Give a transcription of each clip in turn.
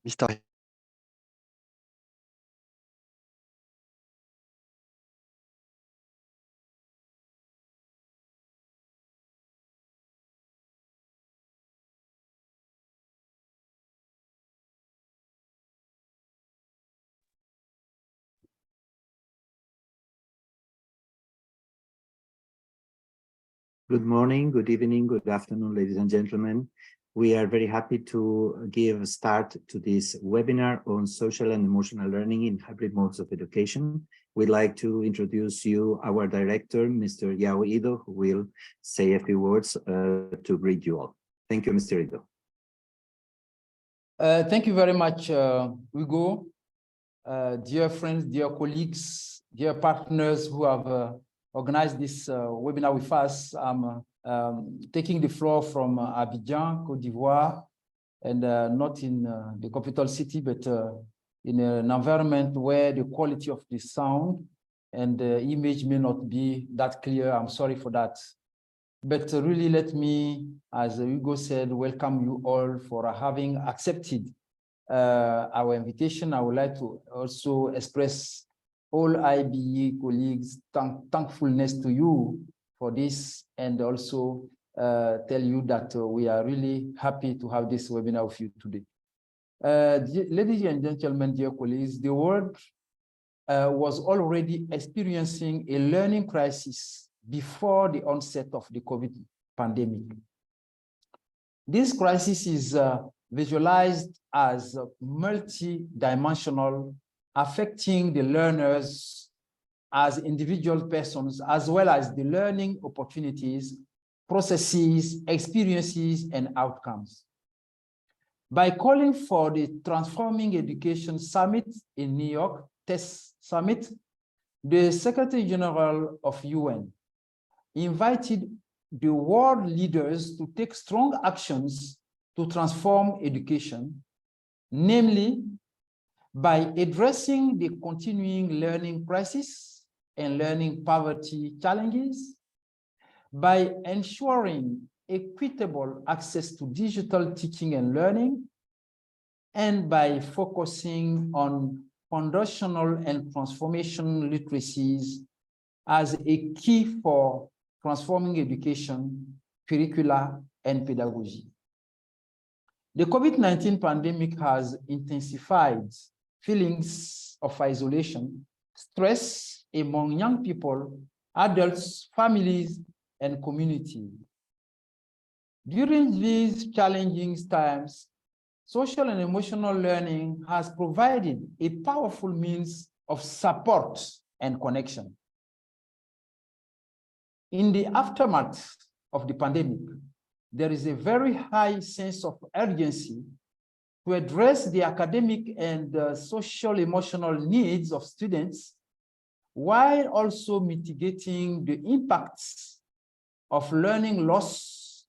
Mr. Good morning, good evening, good afternoon, ladies and gentlemen. We are very happy to give start to this webinar on social and emotional learning in hybrid modes of education. We'd like to introduce you our director, Mr. Yao Ido, who will say a few words to greet you all. Thank you, Mr. Ido. Thank you very much, Hugo. Dear friends, dear colleagues, dear partners who have organized this webinar with us. I'm taking the floor from Abidjan, Côte d'Ivoire, and not in the capital city, but in an environment where the quality of the sound and the image may not be that clear. I'm sorry for that. But really, let me, as Hugo said, welcome you all for having accepted our invitation. I would like to also express all IBE colleagues thankfulness to you for this, and also tell you that we are really happy to have this webinar with you today. Ladies and gentlemen, dear colleagues, the world was already experiencing a learning crisis before the onset of the COVID pandemic. This crisis is visualized as multi-dimensional, affecting the learners as individual persons, as well as the learning opportunities, processes, experiences, and outcomes. By calling for the Transforming Education Summit in New York, TESS Summit, the Secretary General of UN invited the world leaders to take strong actions to transform education, namely by addressing the continuing learning crisis and learning poverty challenges, by ensuring equitable access to digital teaching and learning, and by focusing on foundational and transformation literacies as a key for transforming education, curricula, and pedagogy. The COVID-19 pandemic has intensified feelings of isolation, stress among young people, adults, families, and communities. During these challenging times, social and emotional learning has provided a powerful means of support and connection. In the aftermath of the pandemic, there is a very high sense of urgency to address the academic and social emotional needs of students, while also mitigating the impacts of learning loss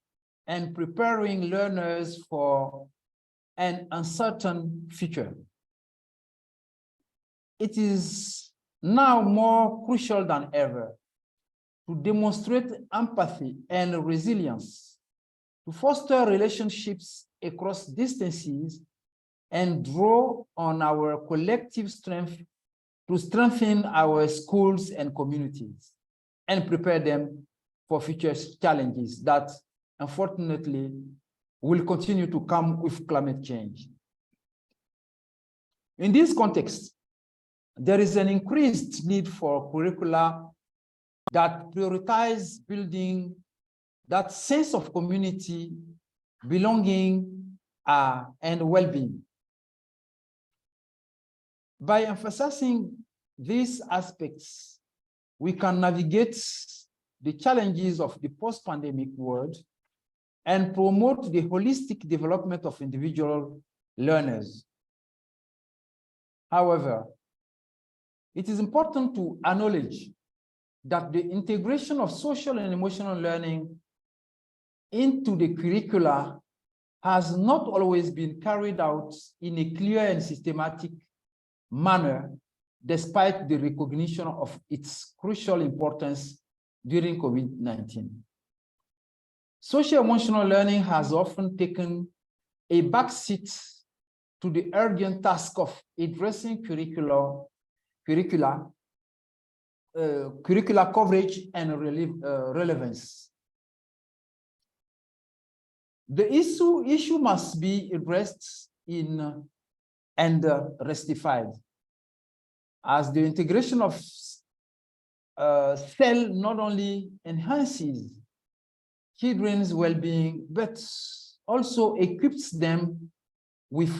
and preparing learners for an uncertain future. It is now more crucial than ever to demonstrate empathy and resilience, to foster relationships across distances, and draw on our collective strength to strengthen our schools and communities and prepare them for future challenges that, unfortunately, will continue to come with climate change. In this context, there is an increased need for curricula that prioritize building that sense of community, belonging, and well-being. By emphasizing these aspects, we can navigate the challenges of the post-pandemic world and promote the holistic development of individual learners. However, it is important to acknowledge that the integration of social and emotional learning into the curricula has not always been carried out in a clear and systematic manner, despite the recognition of its crucial importance during COVID-19. Social emotional learning has often taken a backseat to the urgent task of addressing curricular coverage and relevance. The issue must be addressed and rectified, as the integration of cell not only enhances children's well-being, but also equips them with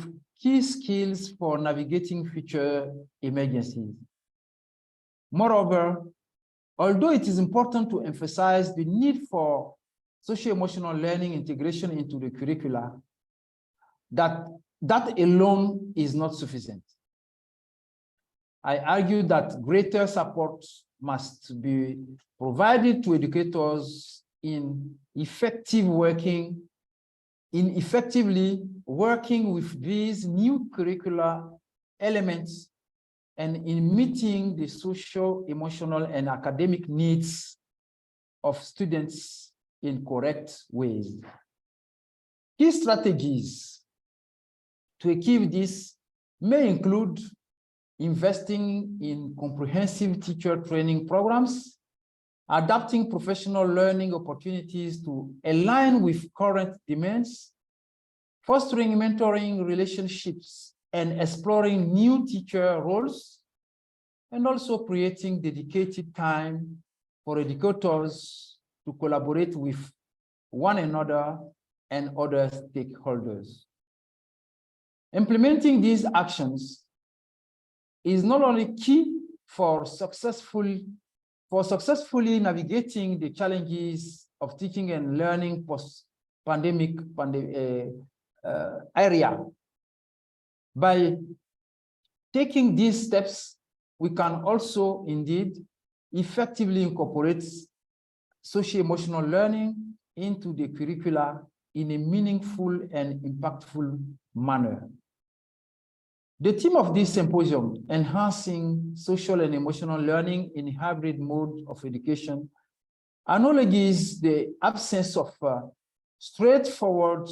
key skills for navigating future emergencies. Moreover, although it is important to emphasize the need for socio-emotional learning integration into the curricula, that alone is not sufficient. I argue that greater support must be provided to educators in effectively working with these new curricular elements and in meeting the social, emotional, and academic needs of students in correct ways. Key strategies to achieve this may include investing in comprehensive teacher training programs, adapting professional learning opportunities to align with current demands, fostering mentoring relationships and exploring new teacher roles, and also creating dedicated time for educators to collaborate with one another and other stakeholders. Implementing these actions is not only key for successfully navigating the challenges of teaching and learning post-pandemic area. By taking these steps, we can also indeed effectively incorporate socio-emotional learning into the curricula in a meaningful and impactful manner. The theme of this symposium, Enhancing Social and Emotional Learning in Hybrid Mode of Education, acknowledges the absence of straightforward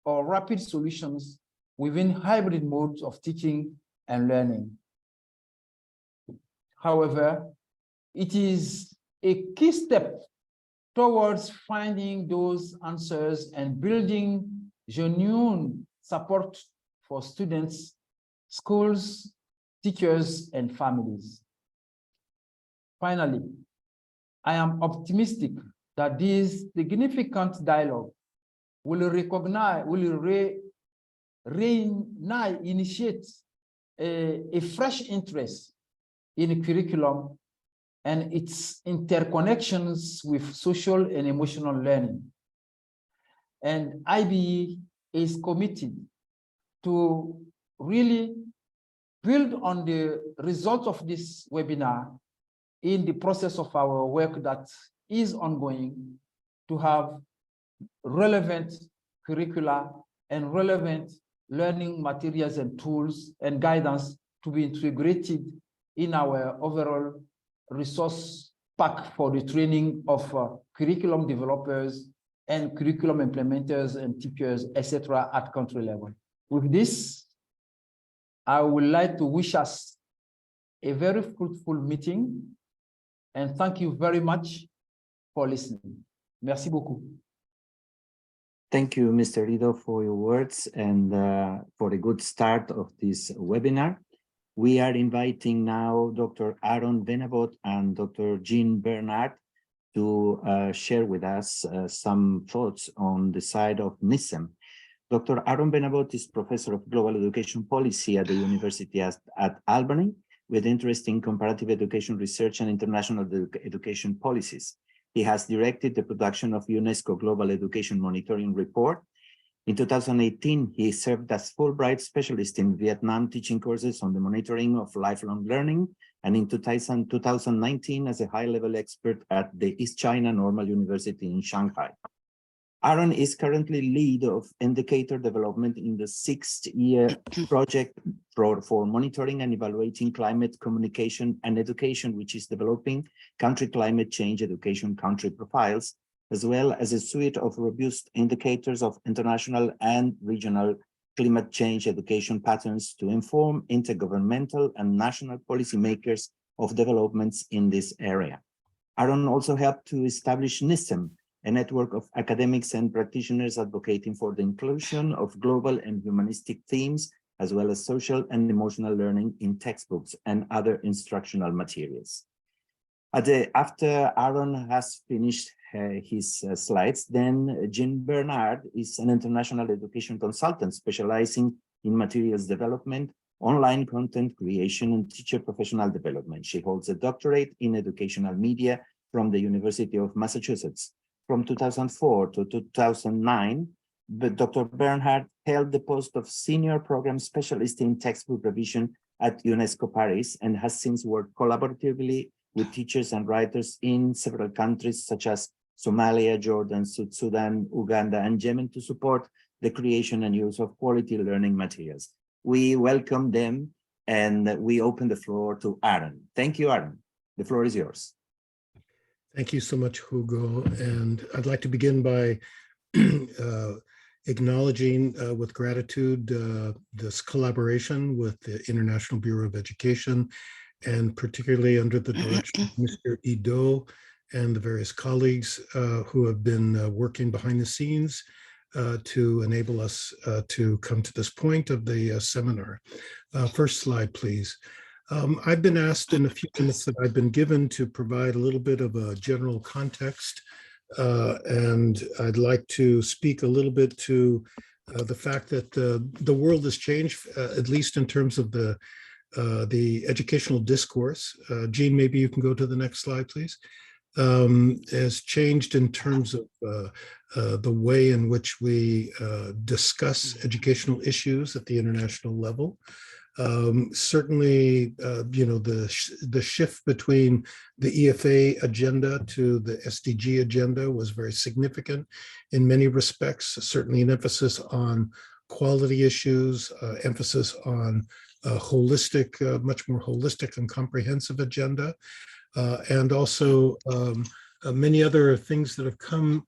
or rapid solutions within hybrid modes of teaching and learning. However, it is a key step towards finding those answers and building genuine support for students, schools, teachers, and families. Finally, I am optimistic that this significant dialogue will initiate a fresh interest in curriculum and its interconnections with social and emotional learning. And IBE is committed to really build on the results of this webinar in the process of our work that is ongoing to have relevant curricula and relevant learning materials and tools and guidance to be integrated in our overall resource pack for the training of curriculum developers and curriculum implementers and teachers, etc., at country level. With this, I would like to wish us a very fruitful meeting and thank you very much for listening. Merci beaucoup. Thank you, Mr. Rido, for your words and for a good start of this webinar. We are inviting now Dr. Aaron Benabot and Dr. Jean Bernard to share with us some thoughts on the side of NISSEM. Dr. Aaron Benabot is Professor of Global Education Policy at the University at Albany, with interest in comparative education research and international education policies. He has directed the production of UNESCO Global Education Monitoring Report. In 2018, he served as Fulbright Specialist in Vietnam, teaching courses on the monitoring of lifelong learning, and in 2019 as a high-level expert at the East China Normal University in Shanghai. Aaron is currently lead of indicator development in the 6th year project for monitoring and evaluating climate communication and education, which is developing country climate change education country profiles, as well as a suite of robust indicators of international and regional climate change education patterns to inform intergovernmental and national policymakers of developments in this area. Aaron also helped to establish NISSEM, a network of academics and practitioners advocating for the inclusion of global and humanistic themes, as well as social and emotional learning in textbooks and other instructional materials. After Aaron has finished his slides, then Jean Bernard is an international education consultant specializing in materials development, online content creation, and teacher professional development. She holds a doctorate in educational media from the University of Massachusetts. From 2004 to 2009, Dr. Bernhard held the post of Senior Program Specialist in Textbook Revision at UNESCO Paris and has since worked collaboratively with teachers and writers in several countries such as Somalia, Jordan, South Sudan, Uganda, and Yemen to support the creation and use of quality learning materials. We welcome them and we open the floor to Aaron. Thank you, Aaron. The floor is yours. Thank you so much, Hugo. And I'd like to begin by acknowledging with gratitude this collaboration with the International Bureau of Education, and particularly under the direction of Mr. Ido and the various colleagues who have been working behind the scenes to enable us to come to this point of the seminar. First slide, please. I've been asked in a few minutes that I've been given to provide a little bit of a general context, and I'd like to speak a little bit to the fact that the world has changed, at least in terms of the educational discourse. Jean, maybe you can go to the next slide, please. Has changed in terms of the way in which we discuss educational issues at the international level. Certainly, the shift between the EFA agenda to the SDG agenda was very significant in many respects, certainly an emphasis on quality issues, emphasis on holistic, much more holistic and comprehensive agenda, and also many other things that have come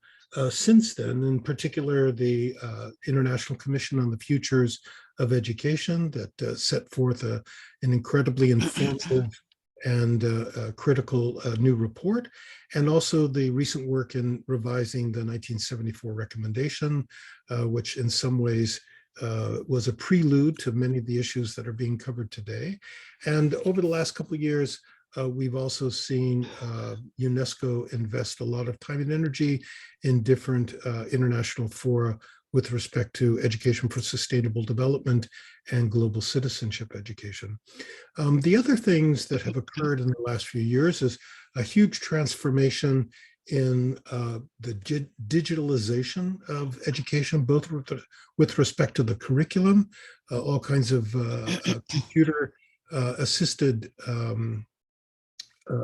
since then, in particular the International Commission on the Futures of Education that set forth an incredibly informative and critical new report, and also the recent work in revising the 1974 recommendation, which in some ways was a prelude to many of the issues that are being covered today. And over the last couple of years, we've also seen UNESCO invest a lot of time and energy in different international fora with respect to education for sustainable development and global citizenship education. The other things that have occurred in the last few years is a huge transformation in the digitalization of education, both with respect to the curriculum, all kinds of computer assisted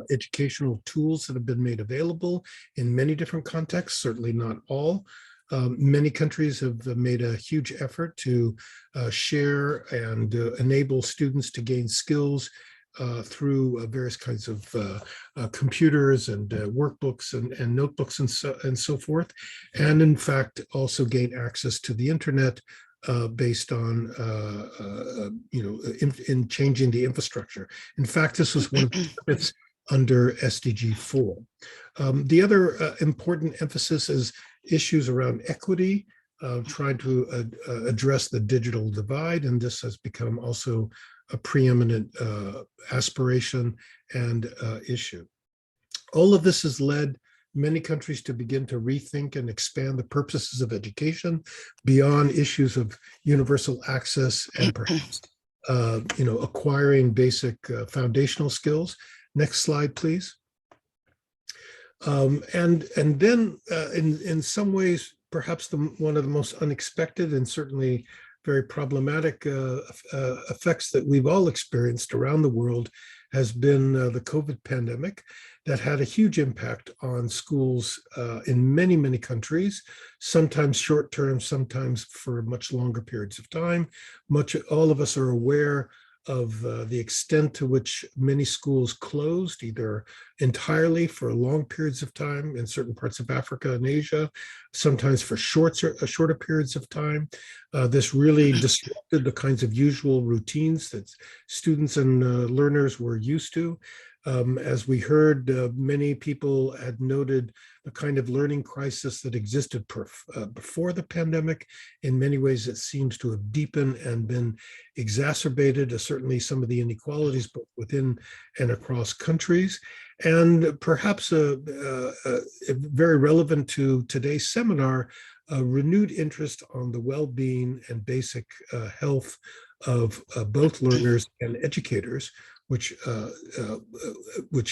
educational tools that have been made available in many different contexts, certainly not all. Many countries have made a huge effort to share and enable students to gain skills through various kinds of computers and workbooks and notebooks and so forth, and in fact also gain access to the internet based on in changing the infrastructure. In fact, this was one of the benefits under SDG 4. The other important emphasis is issues around equity, trying to address the digital divide, and this has become also a preeminent aspiration and issue. All of this has led many countries to begin to rethink and expand the purposes of education beyond issues of universal access and perhaps acquiring basic foundational skills. Next slide, please. And then in some ways, perhaps one of the most unexpected and certainly very problematic effects that we've all experienced around the world has been the COVID pandemic that had a huge impact on schools in many, many countries, sometimes short term, sometimes for much longer periods of time. All of us are aware of the extent to which many schools closed, either entirely for long periods of time in certain parts of Africa and Asia, sometimes for shorter periods of time. This really disrupted the kinds of usual routines that students and learners were used to. As we heard, many people had noted the kind of learning crisis that existed before the pandemic. In many ways, it seems to have deepened and been exacerbated, certainly some of the inequalities both within and across countries. And perhaps very relevant to today's seminar, a renewed interest on the well-being and basic health of both learners and educators, which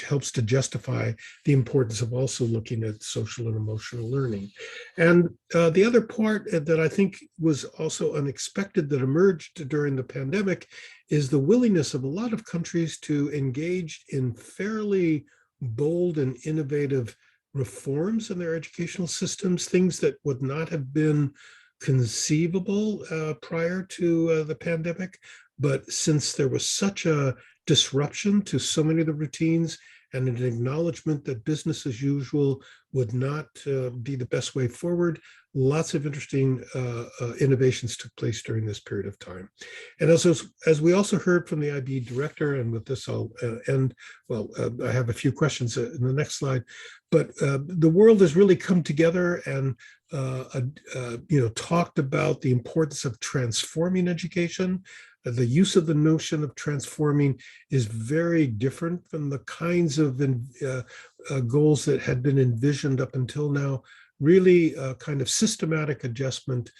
helps to justify the importance of also looking at social and emotional learning. And the other part that I think was also unexpected that emerged during the pandemic is the willingness of a lot of countries to engage in fairly bold and innovative reforms in their educational systems, things that would not have been conceivable prior to the pandemic. But since there was such a disruption to so many of the routines and an acknowledgement that business as usual would not be the best way forward, lots of interesting innovations took place during this period of time. And as we also heard from the IBE director, and with this I'll end, well, I have a few questions in the next slide, but the world has really come together and talked about the importance of transforming education. The use of the notion of transforming is very different from the kinds of goals that had been envisioned up until now. Really kind of systematic adjustment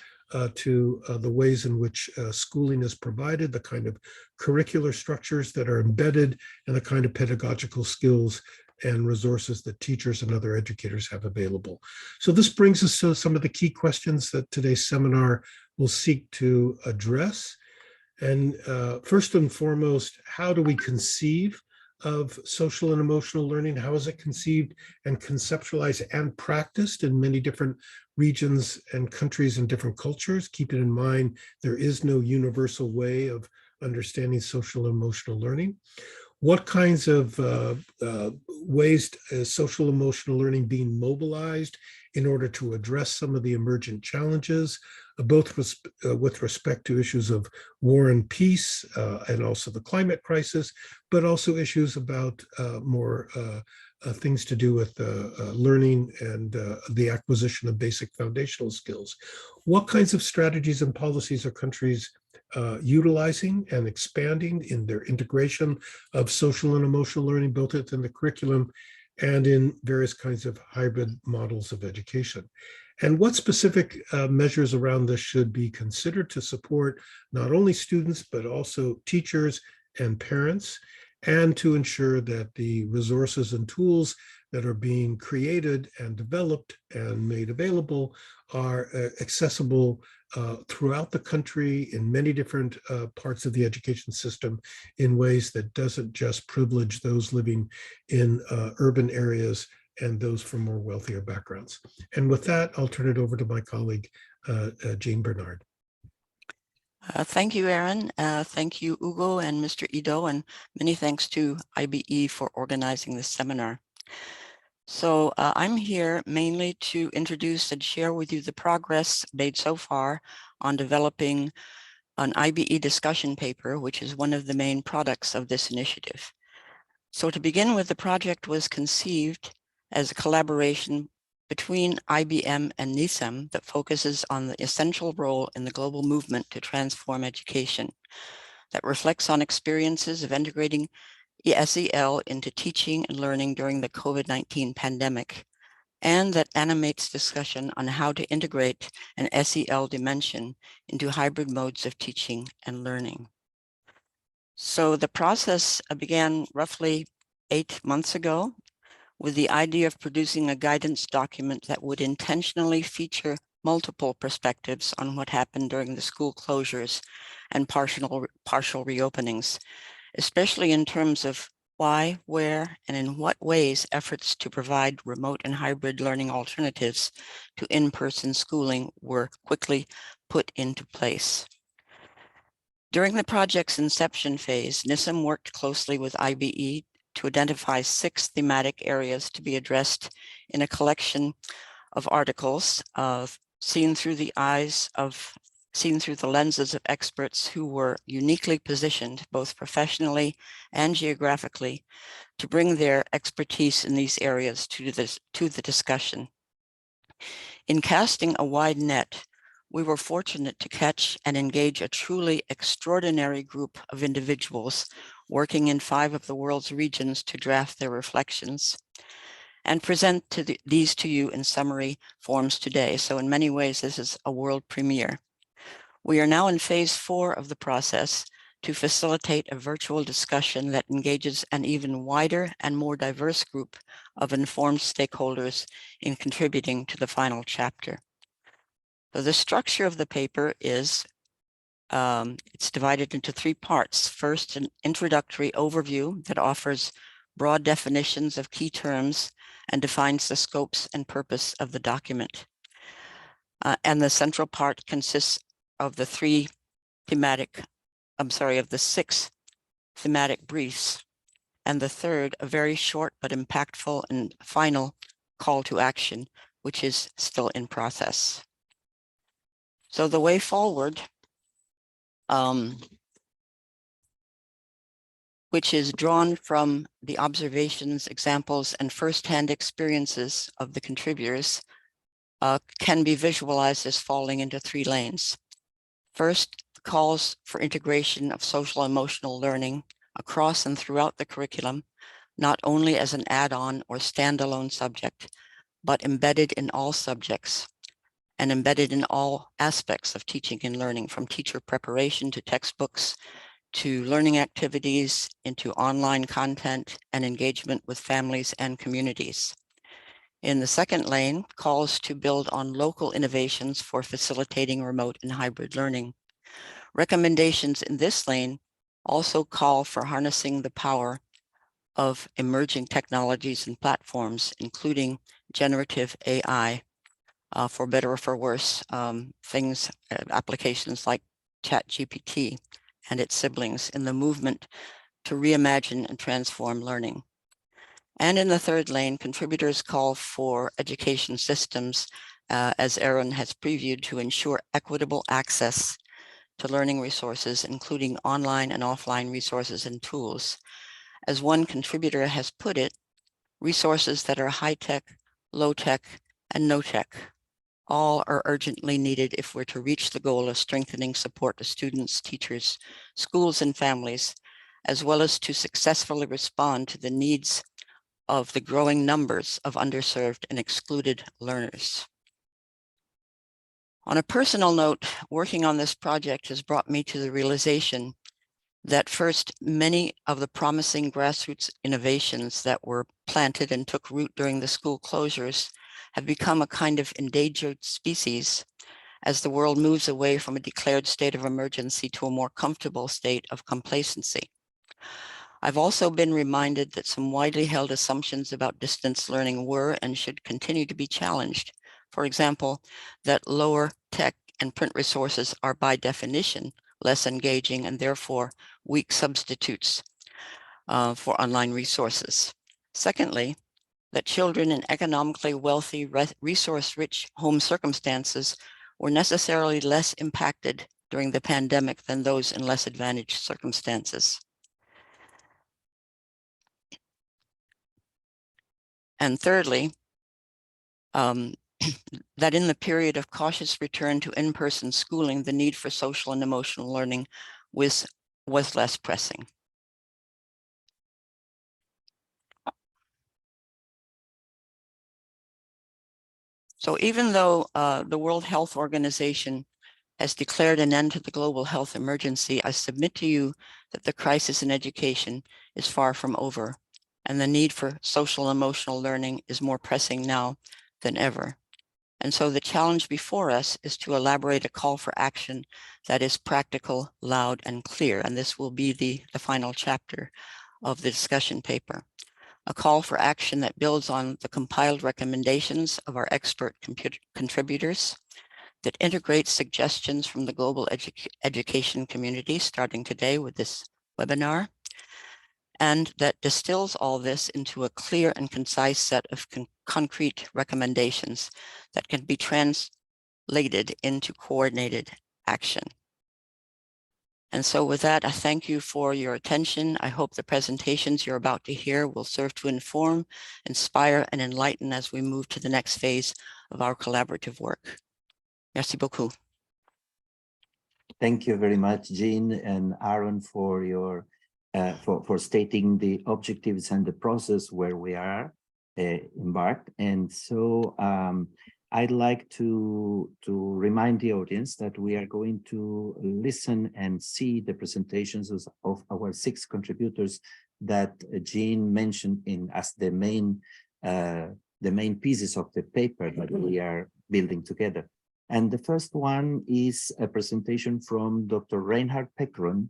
to the ways in which schooling is provided, the kind of curricular structures that are embedded, and the kind of pedagogical skills and resources that teachers and other educators have available. So this brings us to some of the key questions that today's seminar will seek to address. And first and foremost, how do we conceive of social and emotional learning? How is it conceived and conceptualized and practiced in many different regions and countries and different cultures? Keeping in mind, there is no universal way of understanding social and emotional learning. What kinds of ways is social emotional learning being mobilized in order to address some of the emergent challenges, both with respect to issues of war and peace and also the climate crisis, but also issues about more things to do with learning and the acquisition of basic foundational skills. What kinds of strategies and policies are countries utilizing and expanding in their integration of social and emotional learning, both within the curriculum and in various kinds of hybrid models of education? And what specific measures around this should be considered to support not only students, but also teachers and parents, and to ensure that the resources and tools that are being created and developed and made available are accessible throughout the country in many different parts of the education system in ways that doesn't just privilege those living in urban areas and those from more wealthier backgrounds. And with that, I'll turn it over to my colleague, Jean Bernard. Thank you, Aaron. Thank you, Ugo and Mr. Ido, and many thanks to IBE for organizing this seminar. So I'm here mainly to introduce and share with you the progress made so far on developing an IBE discussion paper, which is one of the main products of this initiative. So to begin with, the project was conceived as a collaboration between IBM and NISSEM that focuses on the essential role in the global movement to transform education, that reflects on experiences of integrating SEL into teaching and learning during the COVID-19 pandemic, and that animates discussion on how to integrate an SEL dimension into hybrid modes of teaching and learning. So the process began roughly 8 months ago with the idea of producing a guidance document that would intentionally feature multiple perspectives on what happened during the school closures and partial reopenings, especially in terms of why, where, and in what ways efforts to provide remote and hybrid learning alternatives to in-person schooling were quickly put into place. During the project's inception phase, NISSEM worked closely with IBE to identify 6 thematic areas to be addressed in a collection of articles seen through the lenses of experts who were uniquely positioned, both professionally and geographically, to bring their expertise in these areas to the discussion. In casting a wide net, we were fortunate to catch and engage a truly extraordinary group of individuals working in 5 of the world's regions to draft their reflections and present these to you in summary forms today. So in many ways, this is a world premiere. We are now in phase 4 of the process to facilitate a virtual discussion that engages an even wider and more diverse group of informed stakeholders in contributing to the final chapter. So the structure of the paper is, it's divided into 3 parts. First, an introductory overview that offers broad definitions of key terms and defines the scopes and purpose of the document. And the central part consists of the 6 thematic briefs, and the third, a very short but impactful and final call to action, which is still in process. So the way forward, which is drawn from the observations, examples, and firsthand experiences of the contributors, can be visualized as falling into 3 lanes. First, calls for integration of social emotional learning across and throughout the curriculum, not only as an add-on or standalone subject, but embedded in all subjects and embedded in all aspects of teaching and learning, from teacher preparation to textbooks, to learning activities, into online content and engagement with families and communities. In the second lane, calls to build on local innovations for facilitating remote and hybrid learning. Recommendations in this lane also call for harnessing the power of emerging technologies and platforms, including generative AI, for better or for worse, applications like ChatGPT and its siblings in the movement to reimagine and transform learning. And in the third lane, contributors call for education systems, as Aaron has previewed, to ensure equitable access to learning resources, including online and offline resources and tools. As one contributor has put it, resources that are high-tech, low-tech, and no-tech. All are urgently needed if we're to reach the goal of strengthening support to students, teachers, schools, and families, as well as to successfully respond to the needs of the growing numbers of underserved and excluded learners. On a personal note, working on this project has brought me to the realization that first, many of the promising grassroots innovations that were planted and took root during the school closures have become a kind of endangered species as the world moves away from a declared state of emergency to a more comfortable state of complacency. I've also been reminded that some widely held assumptions about distance learning were and should continue to be challenged. For example, that lower tech and print resources are by definition less engaging and therefore weak substitutes for online resources. Secondly, that children in economically wealthy, resource-rich home circumstances were necessarily less impacted during the pandemic than those in less advantaged circumstances. And thirdly, that in the period of cautious return to in-person schooling, the need for social and emotional learning was less pressing. So even though the World Health Organization has declared an end to the global health emergency, I submit to you that the crisis in education is far from over, and the need for social and emotional learning is more pressing now than ever. And so the challenge before us is to elaborate a call for action that is practical, loud, and clear. And this will be the final chapter of the discussion paper. A call for action that builds on the compiled recommendations of our expert contributors, that integrates suggestions from the global education community, starting today with this webinar, and that distills all this into a clear and concise set of concrete recommendations that can be translated into coordinated action. And so with that, I thank you for your attention. I hope the presentations you're about to hear will serve to inform, inspire, and enlighten as we move to the next phase of our collaborative work. Merci beaucoup. Thank you very much, Jean and Aaron, for your for stating the objectives and the process where we are embarked. And so I'd like to remind the audience that we are going to listen and see the presentations of our 6 contributors that Jean mentioned as the main pieces of the paper that we are building together. And the first one is a presentation from Dr. Reinhard Peckron.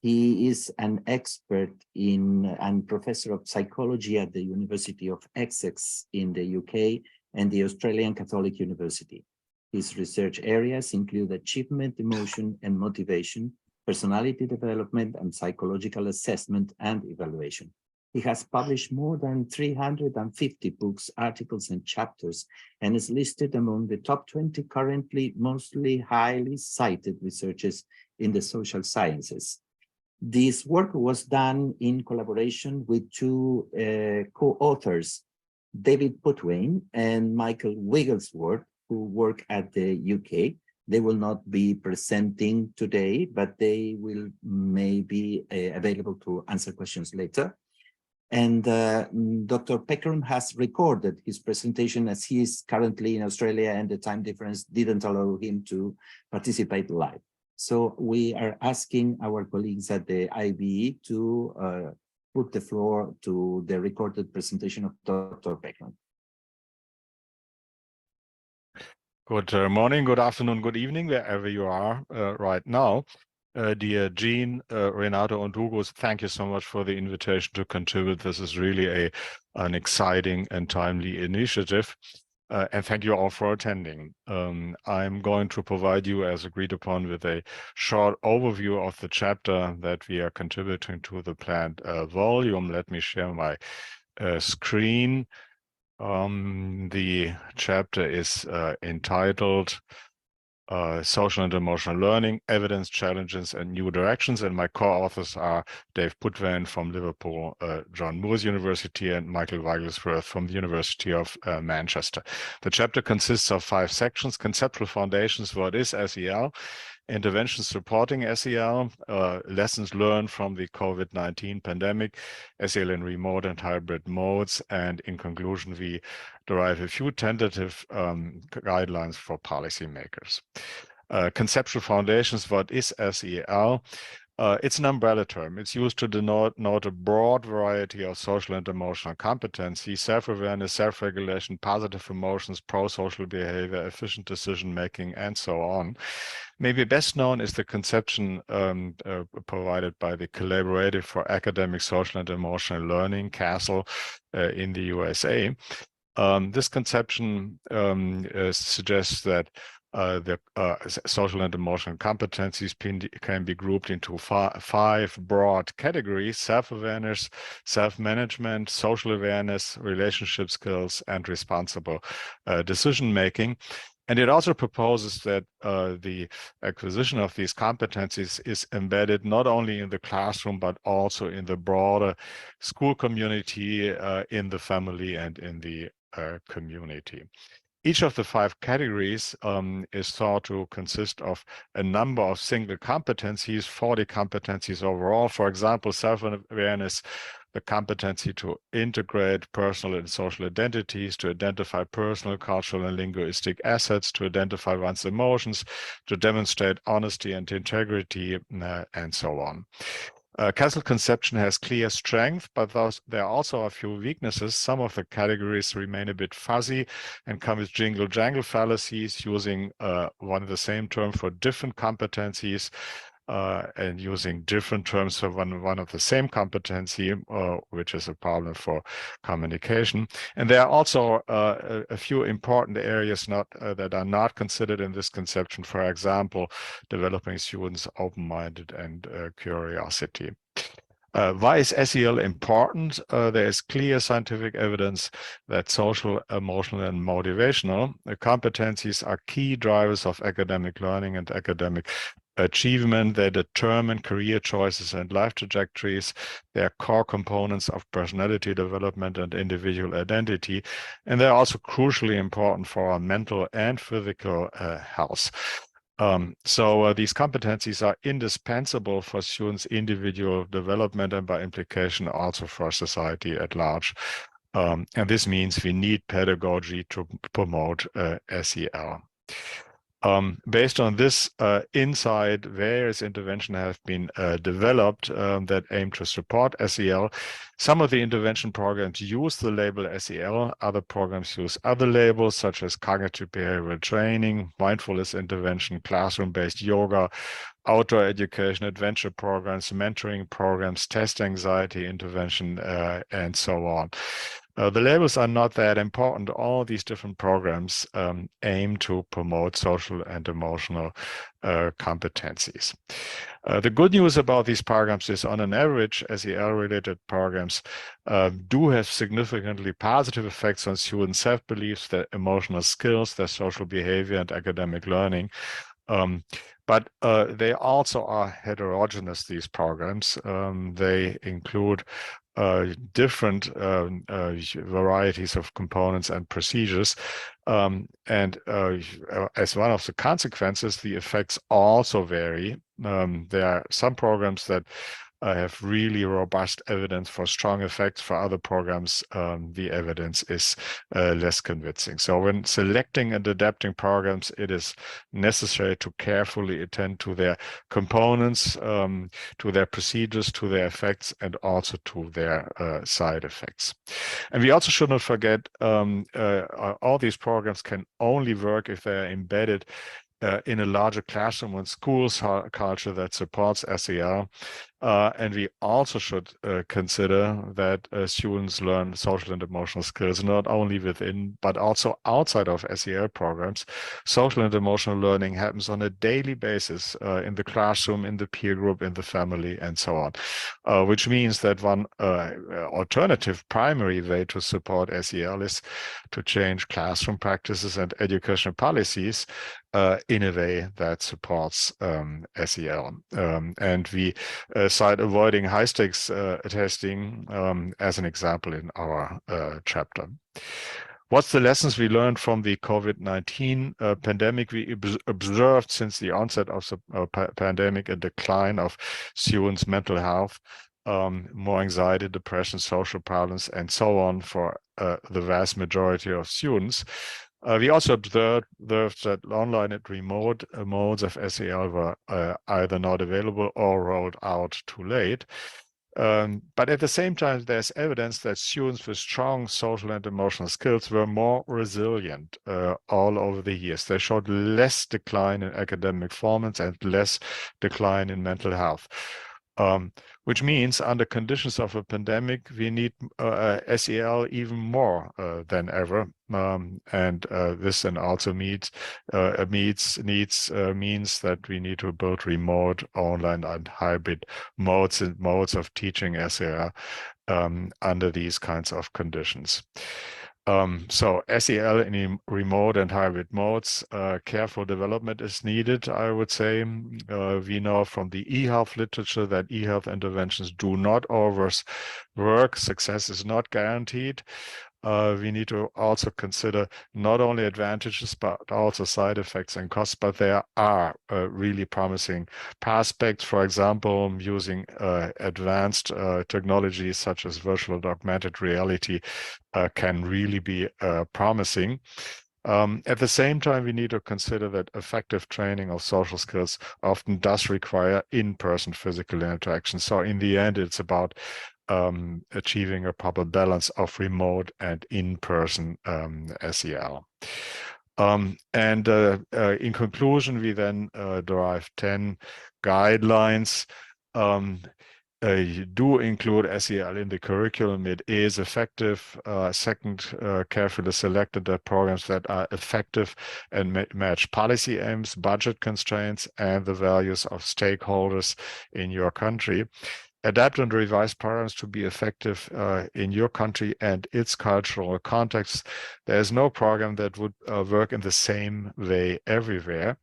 He is an expert and professor of psychology at the University of Essex in the UK and the Australian Catholic University. His research areas include achievement, emotion, and motivation, personality development, and psychological assessment and evaluation. He has published more than 350 books, articles, and chapters, and is listed among the top 20 currently mostly highly cited researchers in the social sciences. This work was done in collaboration with 2 co-authors, David Putwain and Michael Wigglesworth, who work at the UK. They will not be presenting today, but they will may be available to answer questions later. And Dr. Peckron has recorded his presentation as he is currently in Australia and the time difference didn't allow him to participate live. So we are asking our colleagues at the IBE to put the floor to the recorded presentation of Dr. Peckron. Good morning, good afternoon, good evening, wherever you are right now. Dear Jean, Renato, and Hugo, thank you so much for the invitation to contribute. This is really an exciting and timely initiative. And thank you all for attending. I'm going to provide you, as agreed upon, with a short overview of the chapter that we are contributing to the planned volume. Let me share my screen. The chapter is entitled Social and Emotional Learning, Evidence, Challenges, and New Directions. And my co-authors are Dave Putwain from Liverpool, John Moores University, and Michael Wigglesworth from the University of Manchester. The chapter consists of 5 sections: conceptual foundations, what is SEL, interventions supporting SEL, lessons learned from the COVID-19 pandemic, SEL in remote and hybrid modes, and in conclusion, we derive a few tentative guidelines for policymakers. Conceptual foundations, what is SEL? It's an umbrella term. It's used to denote a broad variety of social and emotional competencies: self-awareness, self-regulation, positive emotions, pro-social behavior, efficient decision-making, and so on. Maybe best known is the conception provided by the Collaborative for Academic, Social and Emotional Learning, CASEL, in the USA. This conception suggests that the social and emotional competencies can be grouped into 5 broad categories: self-awareness, self-management, social awareness, relationship skills, and responsible decision-making. And it also proposes that the acquisition of these competencies is embedded not only in the classroom, but also in the broader school community, in the family, and in the community. Each of the 5 categories is thought to consist of a number of single competencies, 40 competencies overall. For example, self-awareness, the competency to integrate personal and social identities, to identify personal, cultural, and linguistic assets, to identify one's emotions, to demonstrate honesty and integrity, and so on. CASEL conception has clear strength, but there are also a few weaknesses. Some of the categories remain a bit fuzzy and come with jingle-jangle fallacies, using one and the same term for different competencies. and using different terms for one of the same competency, which is a problem for communication. And there are also a few important areas that are not considered in this conception. For example, developing students' open-minded and curiosity. Why is SEL important? There is clear scientific evidence that social, emotional, and motivational competencies are key drivers of academic learning and academic achievement. They determine career choices and life trajectories. They are core components of personality development and individual identity. And they're also crucially important for our mental and physical health. So these competencies are indispensable for students' individual development and by implication also for society at large. And this means we need pedagogy to promote SEL. Based on this insight, various interventions have been developed that aim to support SEL. Some of the intervention programs use the label SEL. Other programs use other labels such as cognitive behavioral training, mindfulness intervention, classroom-based yoga, outdoor education, adventure programs, mentoring programs, test anxiety intervention, and so on. The labels are not that important. All these different programs aim to promote social and emotional competencies. The good news about these programs is, on an average, SEL-related programs do have significantly positive effects on students' self-beliefs, their emotional skills, their social behavior, and academic learning. But they also are heterogeneous, these programs. They include different varieties of components and procedures. And as one of the consequences, the effects also vary. There are some programs that have really robust evidence for strong effects. For other programs, the evidence is less convincing. So when selecting and adapting programs, it is necessary to carefully attend to their components, to their procedures, to their effects, and also to their side effects. And we also should not forget all these programs can only work if they are embedded in a larger classroom and schools culture that supports SEL. And we also should consider that students learn social and emotional skills not only within, but also outside of SEL programs. Social and emotional learning happens on a daily basis in the classroom, in the peer group, in the family, and so on, which means that one alternative primary way to support SEL is to change classroom practices and educational policies in a way that supports SEL. And we cite avoiding high-stakes testing as an example in our chapter. What's the lessons we learned from the COVID-19 pandemic? We observed since the onset of the pandemic a decline of students' mental health, more anxiety, depression, social problems, and so on for the vast majority of students. We also observed that online and remote modes of SEL were either not available or rolled out too late. But at the same time, there's evidence that students with strong social and emotional skills were more resilient all over the years. They showed less decline in academic performance and less decline in mental health. Which means under conditions of a pandemic, we need SEL even more than ever. And this then also means that we need to build remote, online, and hybrid modes of teaching SEL under these kinds of conditions. So SEL in remote and hybrid modes, careful development is needed, I would say. We know from the e-health literature that e-health interventions do not always work. Success is not guaranteed. We need to also consider not only advantages, but also side effects and costs. But there are really promising prospects. For example, using advanced technologies such as virtual and augmented reality can really be promising. At the same time, we need to consider that effective training of social skills often does require in-person physical interaction. So in the end, it's about achieving a proper balance of remote and in-person SEL. In conclusion, we then derived 10 guidelines. Do include SEL in the curriculum. It is effective. Second, carefully selected the programs that are effective and match policy aims, budget constraints, and the values of stakeholders in your country. Adapt and revise programs to be effective in your country and its cultural context. There is no program that would work in the same way everywhere.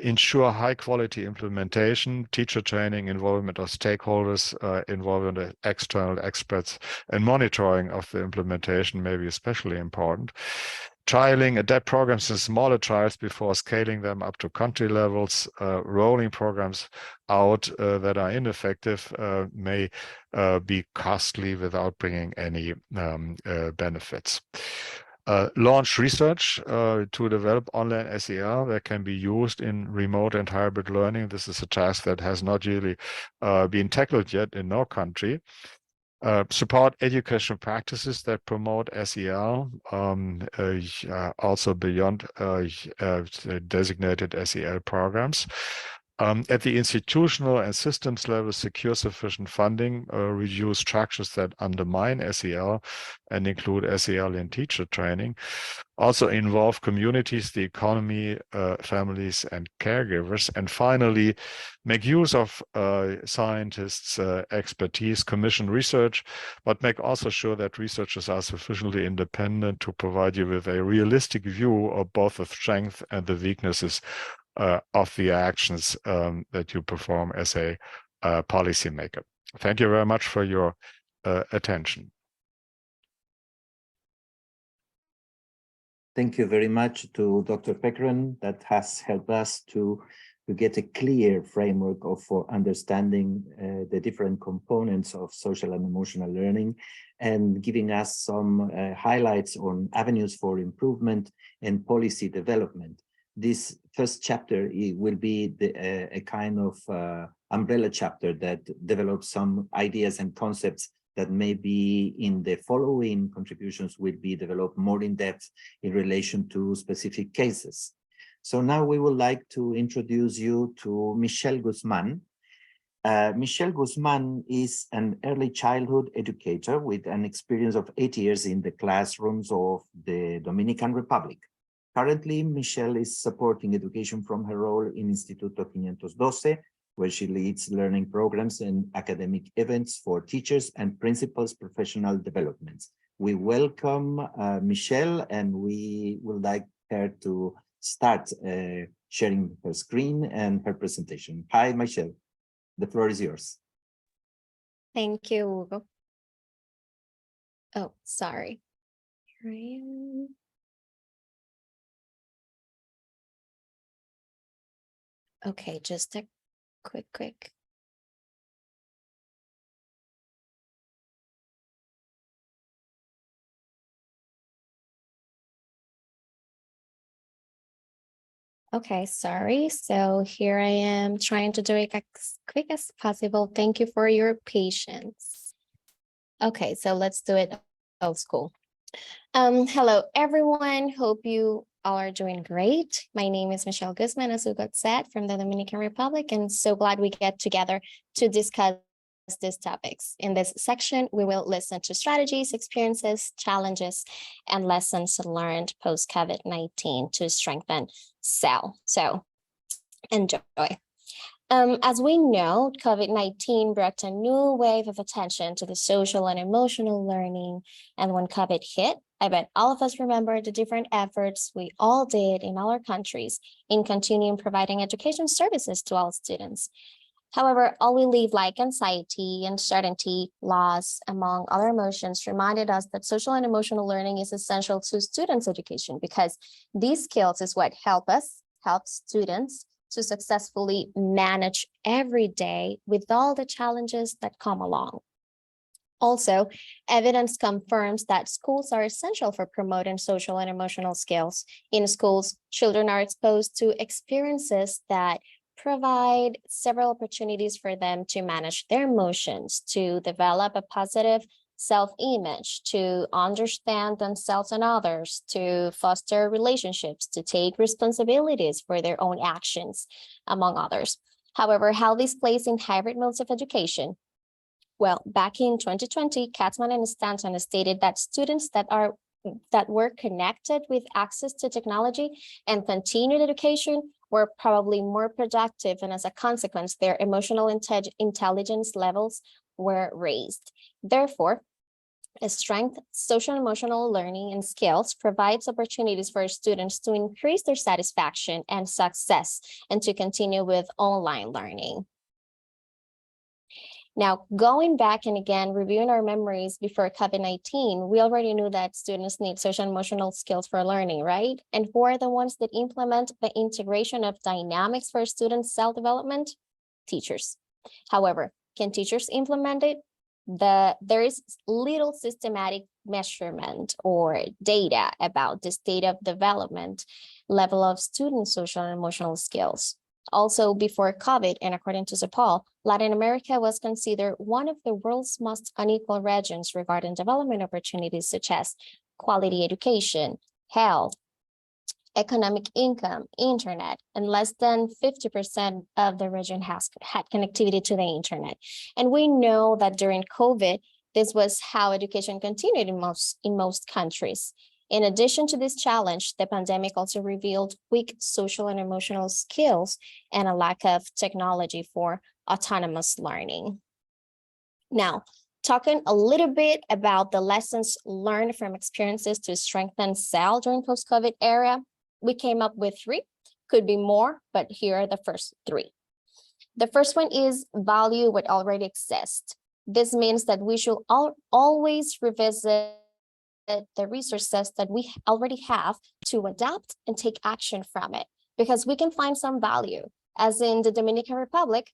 Ensure high quality implementation, teacher training, involvement of stakeholders, involvement of external experts, and monitoring of the implementation may be especially important. Trialing, adapt programs in smaller trials before scaling them up to country levels. Rolling programs out that are ineffective may be costly without bringing any benefits. Launch research to develop online SEL that can be used in remote and hybrid learning. This is a task that has not really been tackled yet in no country. Support educational practices that promote SEL, also beyond designated SEL programs. At the institutional and systems level, secure sufficient funding, reduce structures that undermine SEL and include SEL in teacher training. Also involve communities, the economy, families, and caregivers. And finally, make use of scientists' expertise, commission research, but make also sure that researchers are sufficiently independent to provide you with a realistic view of both the strengths and the weaknesses of the actions that you perform as a policymaker. Thank you very much for your attention. Thank you very much to Dr. Peckren. That has helped us to get a clear framework for understanding the different components of social and emotional learning, and giving us some highlights on avenues for improvement and policy development. This first chapter will be a kind of umbrella chapter that develops some ideas and concepts that maybe in the following contributions will be developed more in depth in relation to specific cases. So now we would like to introduce you to Michelle Guzman. Michelle Guzman is an early childhood educator with an experience of 8 years in the classrooms of the Dominican Republic. Currently, Michelle is supporting education from her role in Instituto 512, where she leads learning programs and academic events for teachers and principals' professional developments. We welcome Michelle, and we would like her to start sharing her screen and her presentation. Hi, Michelle. The floor is yours. Thank you, Hugo. Oh, sorry. Here I am. Okay, just a quick. Okay, sorry. So here I am trying to do it as quick as possible. Thank you for your patience. Okay, so let's do it old school. Hello, everyone. Hope you all are doing great. My name is Michelle Guzman, as Hugo said, from the Dominican Republic, and so glad we get together to discuss these topics. In this section, we will listen to strategies, experiences, challenges, and lessons learned post-COVID-19 to strengthen SEL. So enjoy. As we know, COVID-19 brought a new wave of attention to the social and emotional learning. And when COVID hit, I bet all of us remember the different efforts we all did in all our countries in continuing providing education services to all students. However, all we live like anxiety, uncertainty, loss, among other emotions, reminded us that social and emotional learning is essential to students' education, because these skills is what help students to successfully manage every day with all the challenges that come along. Also, evidence confirms that schools are essential for promoting social and emotional skills. In schools, children are exposed to experiences that provide several opportunities for them to manage their emotions, to develop a positive self-image, to understand themselves and others, to foster relationships, to take responsibilities for their own actions, among others. However, how this plays in hybrid modes of education? Well, back in 2020, Katzman and Stanton stated that students that were connected with access to technology and continued education were probably more productive, and as a consequence, their emotional intelligence levels were raised. Therefore, a strength, social and emotional learning and skills provides opportunities for students to increase their satisfaction and success and to continue with online learning. Now, going back and again, reviewing our memories before COVID-19, we already knew that students need social and emotional skills for learning, right? And who are the ones that implement the integration of dynamics for students' self-development? Teachers. However, can teachers implement it? There is little systematic measurement or data about the state of development level of student social and emotional skills. Also, before COVID, and according to CEPAL, Latin America was considered one of the world's most unequal regions regarding development opportunities such as quality education, health, economic income, internet, and less than 50% of the region had connectivity to the internet. And we know that during COVID, this was how education continued in most countries. In addition to this challenge, the pandemic also revealed weak social and emotional skills and a lack of technology for autonomous learning. Now, talking a little bit about the lessons learned from experiences to strengthen self during post-COVID era, we came up with 3, could be more, but here are the first 3. The first one is value what already exists. This means that we should always revisit the resources that we already have to adapt and take action from it, because we can find some value, as in the Dominican Republic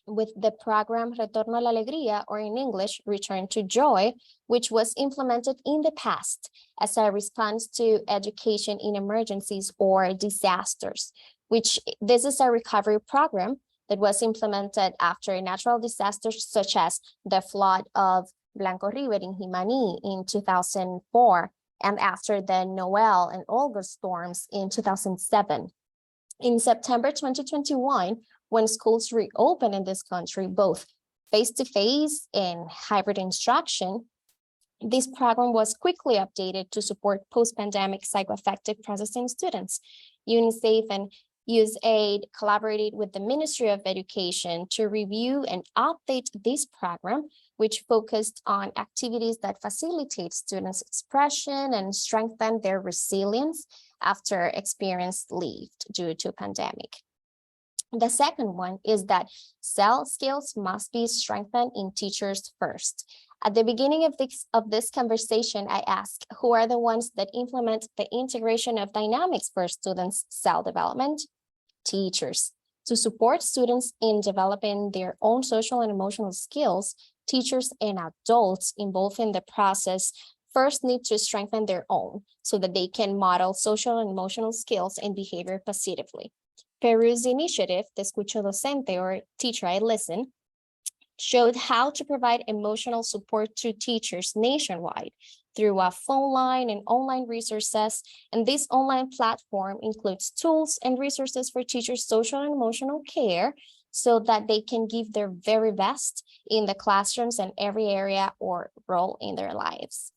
with the program Retorno a la Alegría, or in English, Return to Joy, which was implemented in the past as a response to education in emergencies or disasters, which this is a recovery program that was implemented after natural disasters such as the flood of Blanco River in Jimaní in 2004, and after the Noel and Olga storms in 2007. In September 2021, when schools reopened in this country, both face-to-face and hybrid instruction, this program was quickly updated to support post-pandemic psychoaffective processing students. UNICEF and USAID collaborated with the Ministry of Education to review and update this program, which focused on activities that facilitate students' expression and strengthen their resilience after experience lived due to pandemic. The second one is that self skills must be strengthened in teachers first. At the beginning of this conversation, I asked, who are the ones that implement the integration of dynamics for students' self-development? Teachers. To support students in developing their own social and emotional skills, teachers and adults involved in the process first need to strengthen their own so that they can model social and emotional skills and behavior positively. Peru's initiative, Te Escucho Docente, or Teacher I Listen, showed how to provide emotional support to teachers nationwide through a phone line and online resources. And this online platform includes tools and resources for teachers' social and emotional care so that they can give their very best in the classrooms and every area or role in their lives.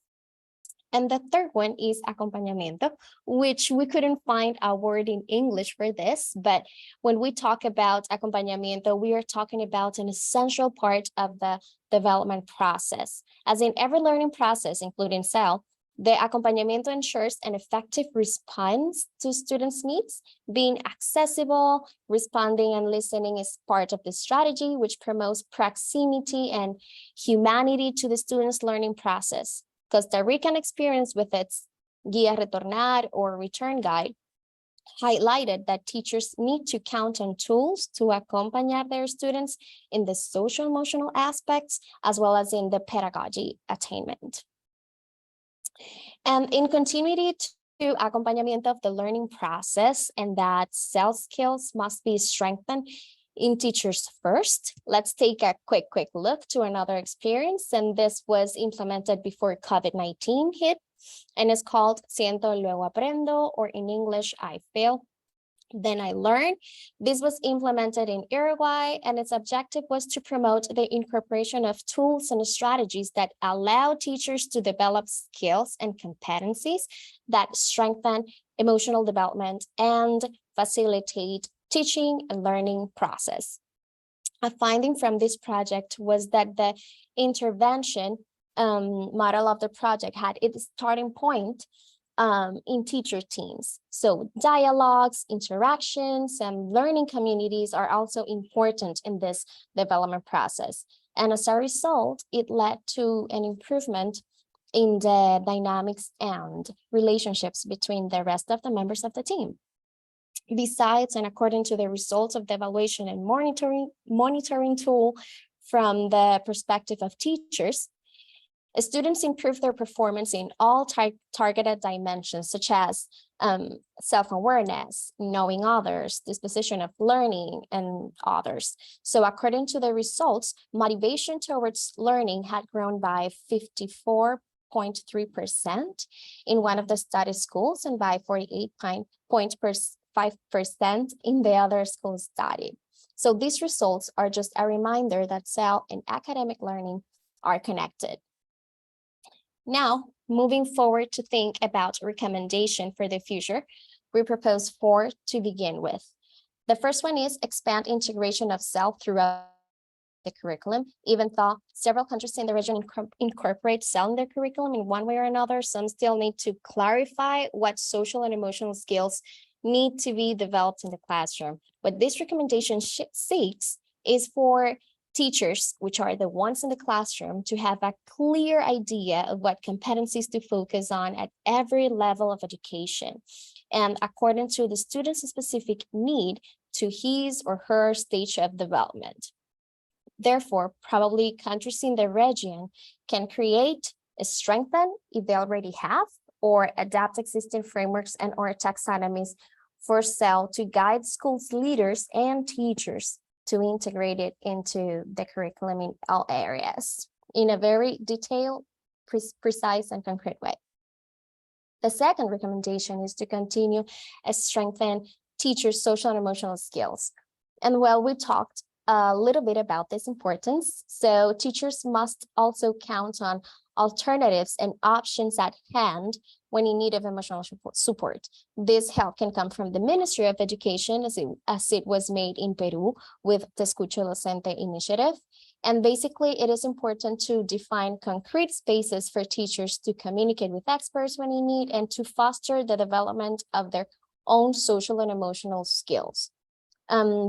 And the third one is acompañamiento, which we couldn't find a word in English for this, but when we talk about acompañamiento, we are talking about an essential part of the development process. As in every learning process, including SEL, the acompañamiento ensures an effective response to students' needs. Being accessible, responding, and listening is part of the strategy, which promotes proximity and humanity to the students' learning process. Costa Rican experience with its Guía Retornar or Return Guide highlighted that teachers need to count on tools to acompañar their students in the social emotional aspects as well as in the pedagogy attainment. And in continuity to acompañamiento of the learning process, and that self skills must be strengthened, in Teachers First. Let's take a quick look to another experience, and this was implemented before COVID-19 hit, and it's called Siento, Luego Aprendo, or in English, I Fail, Then I Learn. This was implemented in Uruguay, and its objective was to promote the incorporation of tools and strategies that allow teachers to develop skills and competencies that strengthen emotional development and facilitate teaching and learning process. A finding from this project was that the intervention model of the project had its starting point in teacher teams. So dialogues, interactions, and learning communities are also important in this development process. And as a result, it led to an improvement in the dynamics and relationships between the rest of the members of the team. Besides, and according to the results of the evaluation and monitoring tool from the perspective of teachers, students improve their performance in all targeted dimensions, such as self-awareness, knowing others, disposition of learning, and others. So according to the results, motivation towards learning had grown by 54.3% in one of the study schools and by 48.5% in the other schools studied. So these results are just a reminder that self and academic learning are connected. Now, moving forward to think about recommendation for the future, we propose 4 to begin with. The first one is expand integration of self throughout the curriculum. Even though several countries in the region incorporate self in their curriculum in one way or another, some still need to clarify what social and emotional skills need to be developed in the classroom. What this recommendation seeks is for teachers, which are the ones in the classroom, to have a clear idea of what competencies to focus on at every level of education, and according to the student's specific need to his or her stage of development. Therefore, probably countries in the region can create, strengthen if they already have, or adapt existing frameworks and or taxonomies for self to guide schools leaders and teachers to integrate it into the curriculum in all areas in a very detailed, precise, and concrete way. The second recommendation is to continue and strengthen teachers' social and emotional skills. And well, we talked a little bit about this importance. So teachers must also count on alternatives and options at hand when in need of emotional support. This help can come from the Ministry of Education, as it was made in Peru with the Escucha Docente initiative. And basically, it is important to define concrete spaces for teachers to communicate with experts when in need and to foster the development of their own social and emotional skills.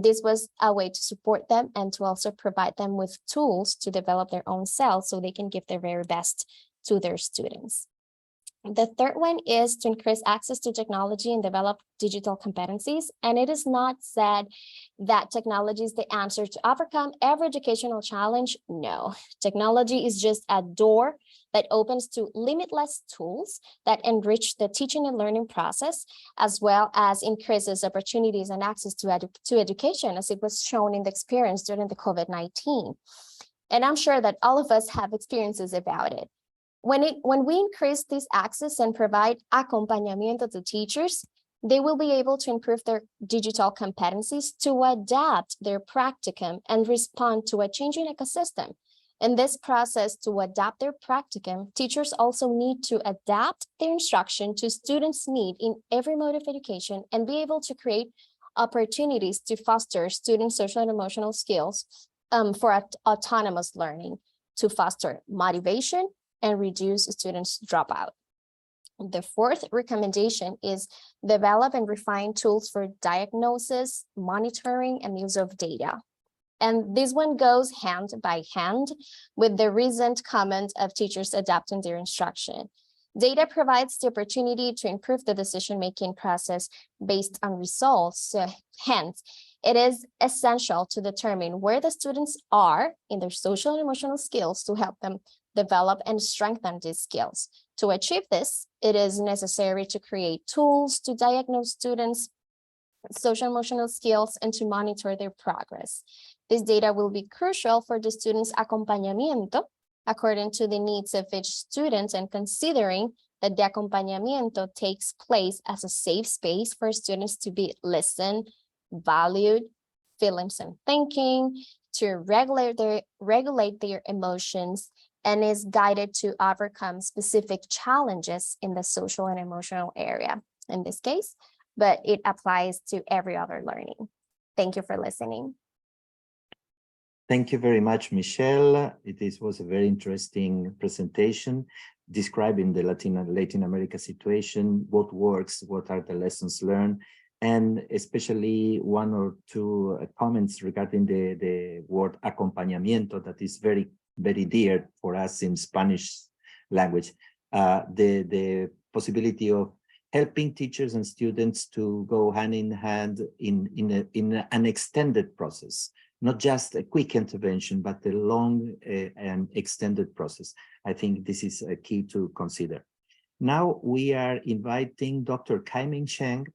This was a way to support them and to also provide them with tools to develop their own selves so they can give their very best to their students. The third one is to increase access to technology and develop digital competencies. And it is not said that technology is the answer to overcome every educational challenge. No, technology is just a door that opens to limitless tools that enrich the teaching and learning process, as well as increases opportunities and access to education, as it was shown in the experience during the COVID-19. And I'm sure that all of us have experiences about it. When we increase this access and provide acompañamiento to teachers, they will be able to improve their digital competencies to adapt their practicum and respond to a changing ecosystem. In this process, to adapt their practicum, teachers also need to adapt their instruction to students' need in every mode of education and be able to create opportunities to foster students' social and emotional skills for autonomous learning, to foster motivation and reduce students' dropout. The fourth recommendation is develop and refine tools for diagnosis, monitoring, and use of data. And this one goes hand by hand with the recent comment of teachers adapting their instruction. Data provides the opportunity to improve the decision-making process based on results. Hence, it is essential to determine where the students are in their social and emotional skills to help them develop and strengthen these skills. To achieve this, it is necessary to create tools to diagnose students social emotional skills and to monitor their progress. This data will be crucial for the students' acompañamiento according to the needs of each student and considering that the acompañamiento takes place as a safe space for students to be listened, valued, feelings and thinking, to regulate their emotions, and is guided to overcome specific challenges in the social and emotional area in this case, but it applies to every other learning. Thank you for listening. Thank you very much, Michelle. Was a very interesting presentation describing the Latin America situation, what works, what are the lessons learned, and especially one or two comments regarding the word acompañamiento that is very, very dear for us in Spanish language. The possibility of helping teachers and students to go hand in hand in an extended process. Not just a quick intervention, but a long and extended process. I think this is a key to consider. Now we are inviting Dr. Kai-Ming Cheng,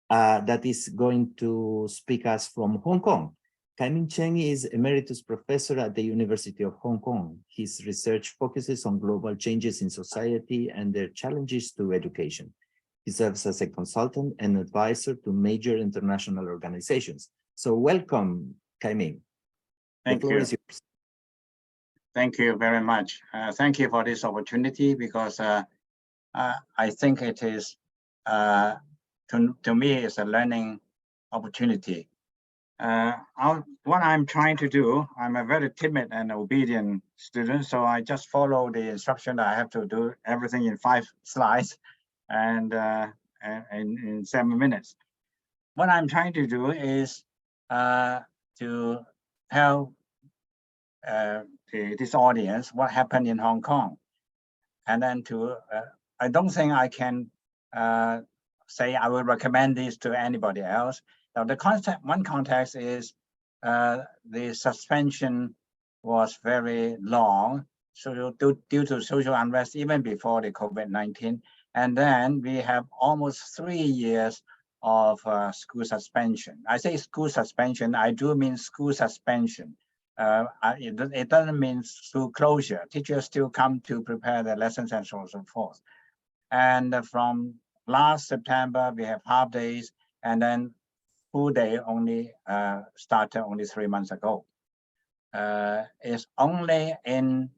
that is going to speak us from Hong Kong. Kai-Ming Cheng is Emeritus Professor at the University of Hong Kong. His research focuses on global changes in society and their challenges to education. He serves as a consultant and advisor to major international organizations. So welcome, Kai-Ming. Thank you. Thank you very much. Thank you for this opportunity because I think it is, to me, it's a learning opportunity. What I'm trying to do, I'm a very timid and obedient student, so I just follow the instruction that I have to do everything in 5 slides and in 7 minutes. What I'm trying to do is to tell this audience what happened in Hong Kong, and then I don't think I can say I will recommend this to anybody else. Now the one context is the suspension was very long, so due to social unrest even before the COVID-19, and then we have almost 3 years of school suspension. I say school suspension, I do mean school suspension. It doesn't mean school closure. Teachers still come to prepare their lessons and so on and so forth. And from last September, we have half days, and then full day only started only 3 months ago. It's only in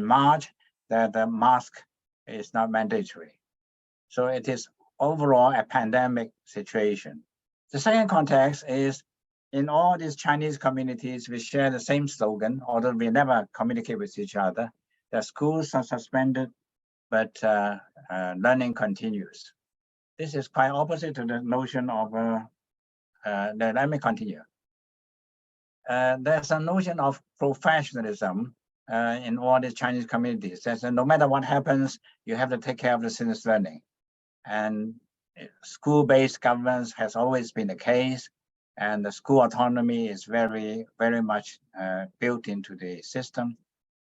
March that the mask is not mandatory. So it is overall a pandemic situation. The second context is in all these Chinese communities, we share the same slogan, although we never communicate with each other. The schools are suspended, but learning continues. This is quite opposite to the notion of, let me continue. There's a notion of professionalism in all the Chinese communities. There's no matter what happens, you have to take care of the students' learning. And school-based governance has always been the case, and the school autonomy is very, very much built into the system.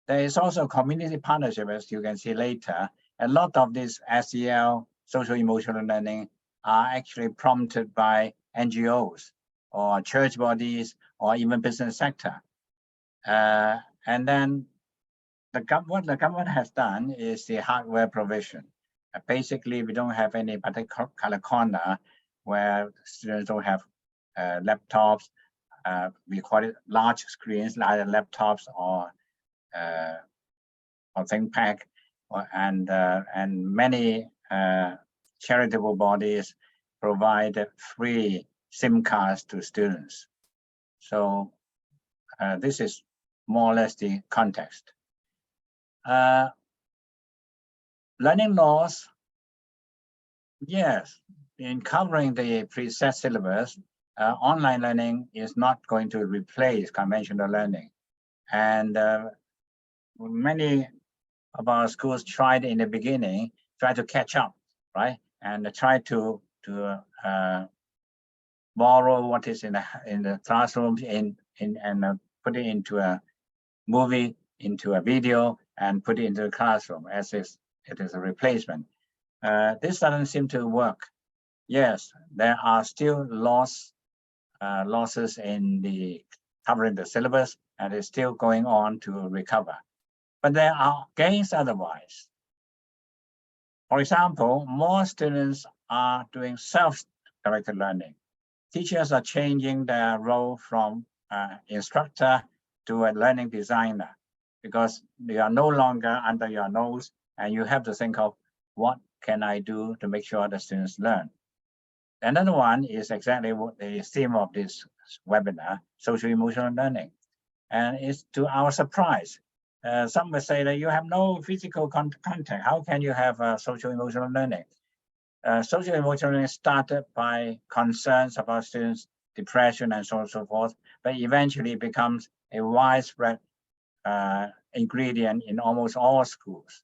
There is also community partnership, as you can see later. A lot of this SEL, social emotional learning, are actually prompted by NGOs or church bodies or even business sector. And then what the government has done is the hardware provision. Basically, we don't have any particular corner where students don't have laptops. We call it large screens, either laptops or ThinkPad, and many charitable bodies provide free SIM cards to students. So this is more or less the context. Learning loss, yes, in covering the preset syllabus, online learning is not going to replace conventional learning. And many of our schools tried in the beginning, try to catch up, right? And try to borrow what is in the classroom and put it into a movie, into a video, and put it into the classroom as if it is a replacement. This doesn't seem to work. yes, there are still losses in the covering the syllabus, and it's still going on to recover. But there are gains otherwise. For example, more students are doing self-directed learning. Teachers are changing their role from instructor to a learning designer, because they are no longer under your nose, and you have to think of what can I do to make sure the students learn. Another one is exactly what the theme of this webinar, social emotional learning. And it's to our surprise. Some will say that you have no physical contact. How can you have social emotional learning? Social emotional learning started by concerns about students' depression and so on and so forth, but eventually becomes a widespread ingredient in almost all schools.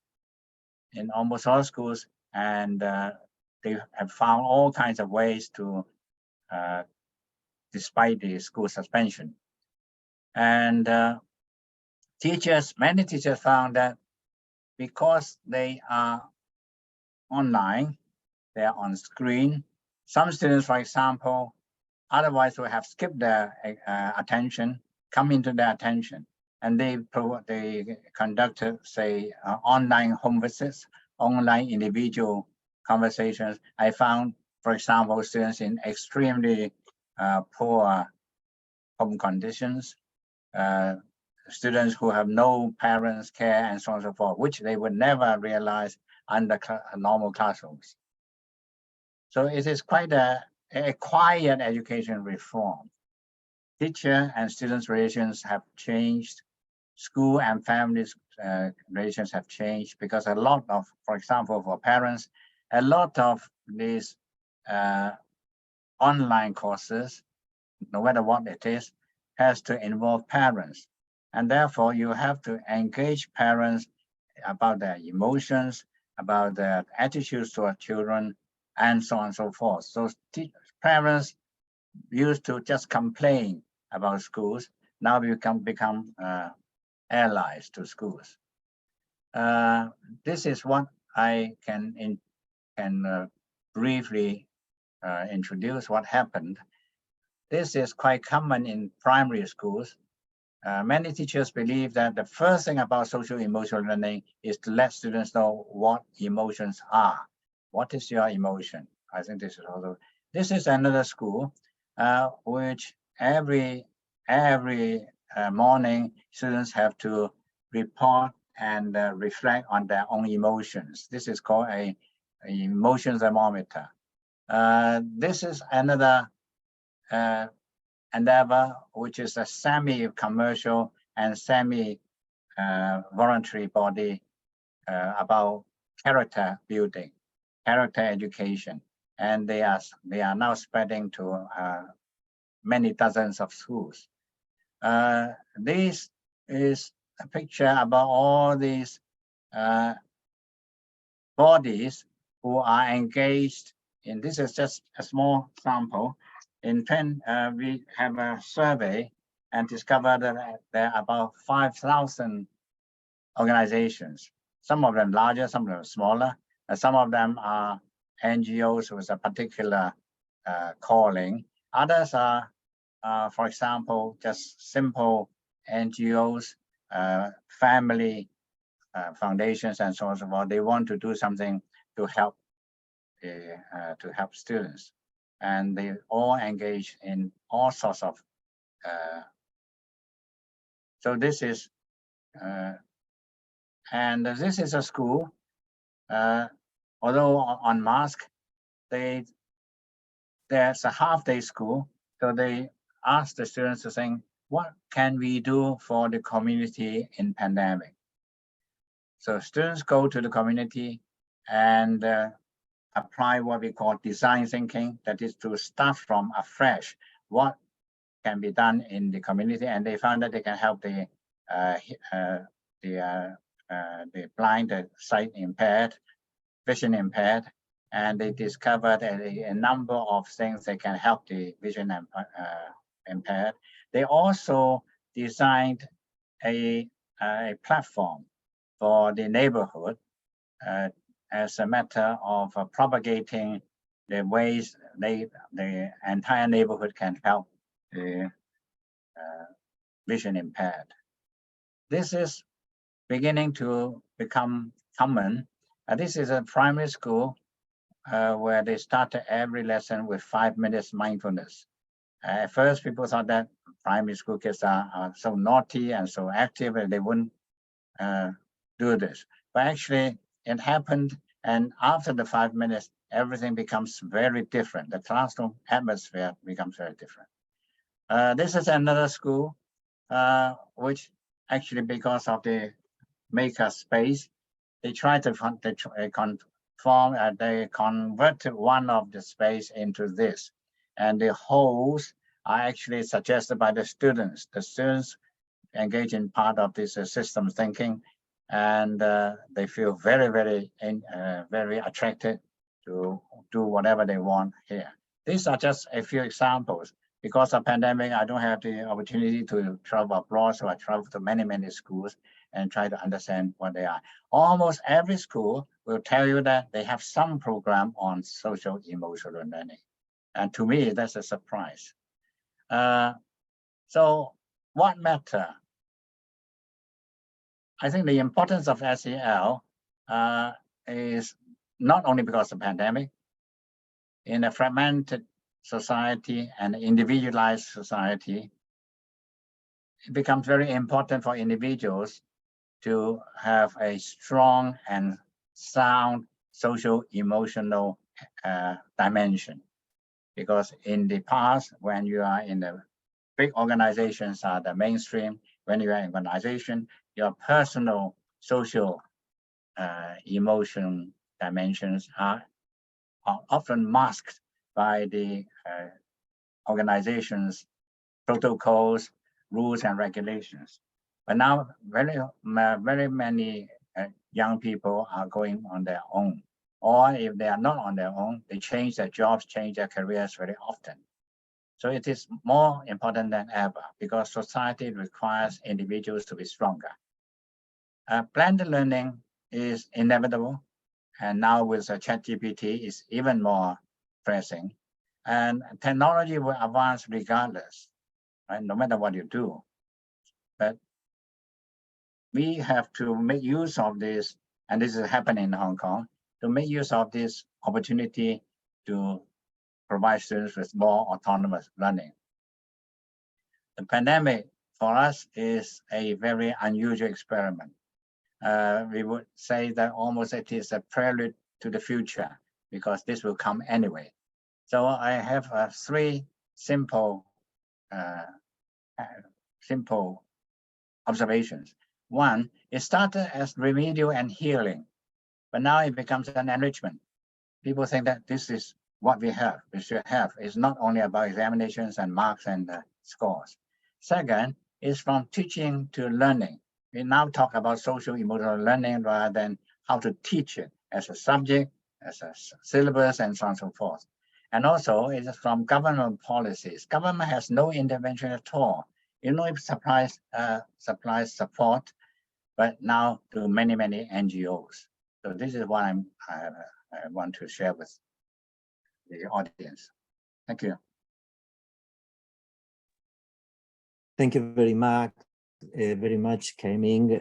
In almost all schools, and they have found all kinds of ways to, despite the school suspension. And many teachers found that because they are online, they are on screen, some students, for example, otherwise would have skipped their attention, come into their attention, and they conducted, say, online home visits, online individual conversations. I found, for example, students in extremely poor home conditions, students who have no parents' care, and so on and so forth, which they would never realize under normal classrooms. So it is quite a quiet education reform. Teacher and students' relations have changed. School and families' relations have changed, because a lot of, for example, for parents, a lot of these online courses, no matter what it is, has to involve parents. And therefore, you have to engage parents about their emotions, about their attitudes toward children, and so on and so forth. So parents used to just complain about schools, now become allies to schools. This is what I can briefly introduce what happened. This is quite common in primary schools. Many teachers believe that the first thing about social emotional learning is to let students know what emotions are. What is your emotion? I think this is another school which every morning students have to report and reflect on their own emotions. This is called an emotion thermometer. This is another endeavor, which is a semi-commercial and semi-voluntary body about character building, character education, and they are now spreading to many dozens of schools. This is a picture about all these bodies who are engaged in. This is just a small sample. In we have a survey and discovered that there are about 5,000 organizations. Some of them larger, some of them smaller, and some of them are NGOs with a particular calling. Others are, for example, just simple NGOs, family foundations, and so on and so forth. They want to do something to help students, and they all engage in all sorts of. So this is, and this is a school. Although on mask, there's a half-day school, so they ask the students to think, what can we do for the community in pandemic? So students go to the community and apply what we call design thinking, that is to start from afresh what can be done in the community, and they found that they can help the blind, the sight impaired, vision impaired, and they discovered a number of things that can help the vision impaired. They also designed a platform for the neighborhood as a matter of propagating the ways the entire neighborhood can help the vision impaired. This is beginning to become common. This is a primary school where they started every lesson with 5 minutes mindfulness. At first, people thought that primary school kids are so naughty and so active and they wouldn't do this. But actually, it happened, and after the 5 minutes, everything becomes very different. The classroom atmosphere becomes very different. This is another school, which actually, because of the maker space, they try to they converted one of the space into this, and the holes are actually suggested by the students. The students engage in part of this system thinking, and they feel very, very attracted to do whatever they want here. These are just a few examples. Because of pandemic, I don't have the opportunity to travel abroad, so I travel to many schools and try to understand what they are. Almost every school will tell you that they have some program on social emotional learning. And to me, that's a surprise. So what matter? I think the importance of SEL is not only because of the pandemic. In a fragmented society and individualized society, it becomes very important for individuals to have a strong and sound social emotional dimension. Because in the past, when you are in the big organizations are the mainstream, when you are in organization, your personal social emotion dimensions are often masked by the organization's protocols, rules, and regulations. But now, very many young people are going on their own. Or if they are not on their own, they change their jobs, change their careers very often. So it is more important than ever because society requires individuals to be stronger. Blended learning is inevitable. And now with ChatGPT, it's even more pressing. And technology will advance regardless, right? No matter what you do. But we have to make use of this, and this is happening in Hong Kong, to make use of this opportunity to provide students with more autonomous learning. The pandemic for us is a very unusual experiment. We would say that almost it is a prelude to the future because this will come anyway. So I have three simple observations. One, it started as remedial and healing, but now it becomes an enrichment. People think that this is what we should have. It's not only about examinations and marks and scores. Second, is from teaching to learning. We now talk about social emotional learning rather than how to teach it as a subject, as a syllabus, and so on and so forth. And also, it is from government policies. Government has no intervention at all. You know, it supplies support, but now to many NGOs. So this is what I want to share with the audience. Thank you. Thank you very much, Kai-Ming.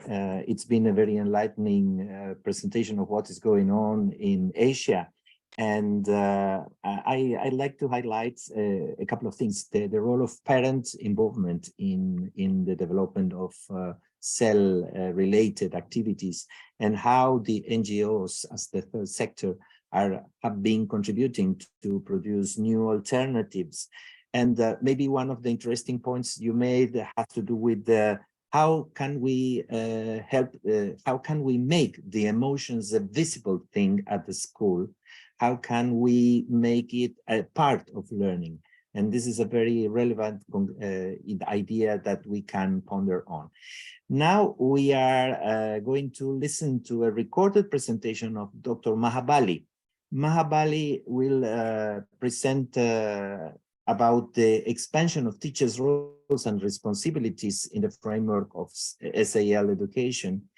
It's been a very enlightening presentation of what is going on in Asia. And I'd like to highlight a couple of things. The role of parent involvement in the development of cell-related activities and how the NGOs as the third sector have been contributing to produce new alternatives. And maybe one of the interesting points you made has to do with how can we how can we make the emotions a visible thing at the school? How can we make it a part of learning? And this is a very relevant idea that we can ponder on. Now we are going to listen to a recorded presentation of Dr. Mahabali. Mahabali will present about the expansion of teachers' roles and responsibilities in the framework of SAL education.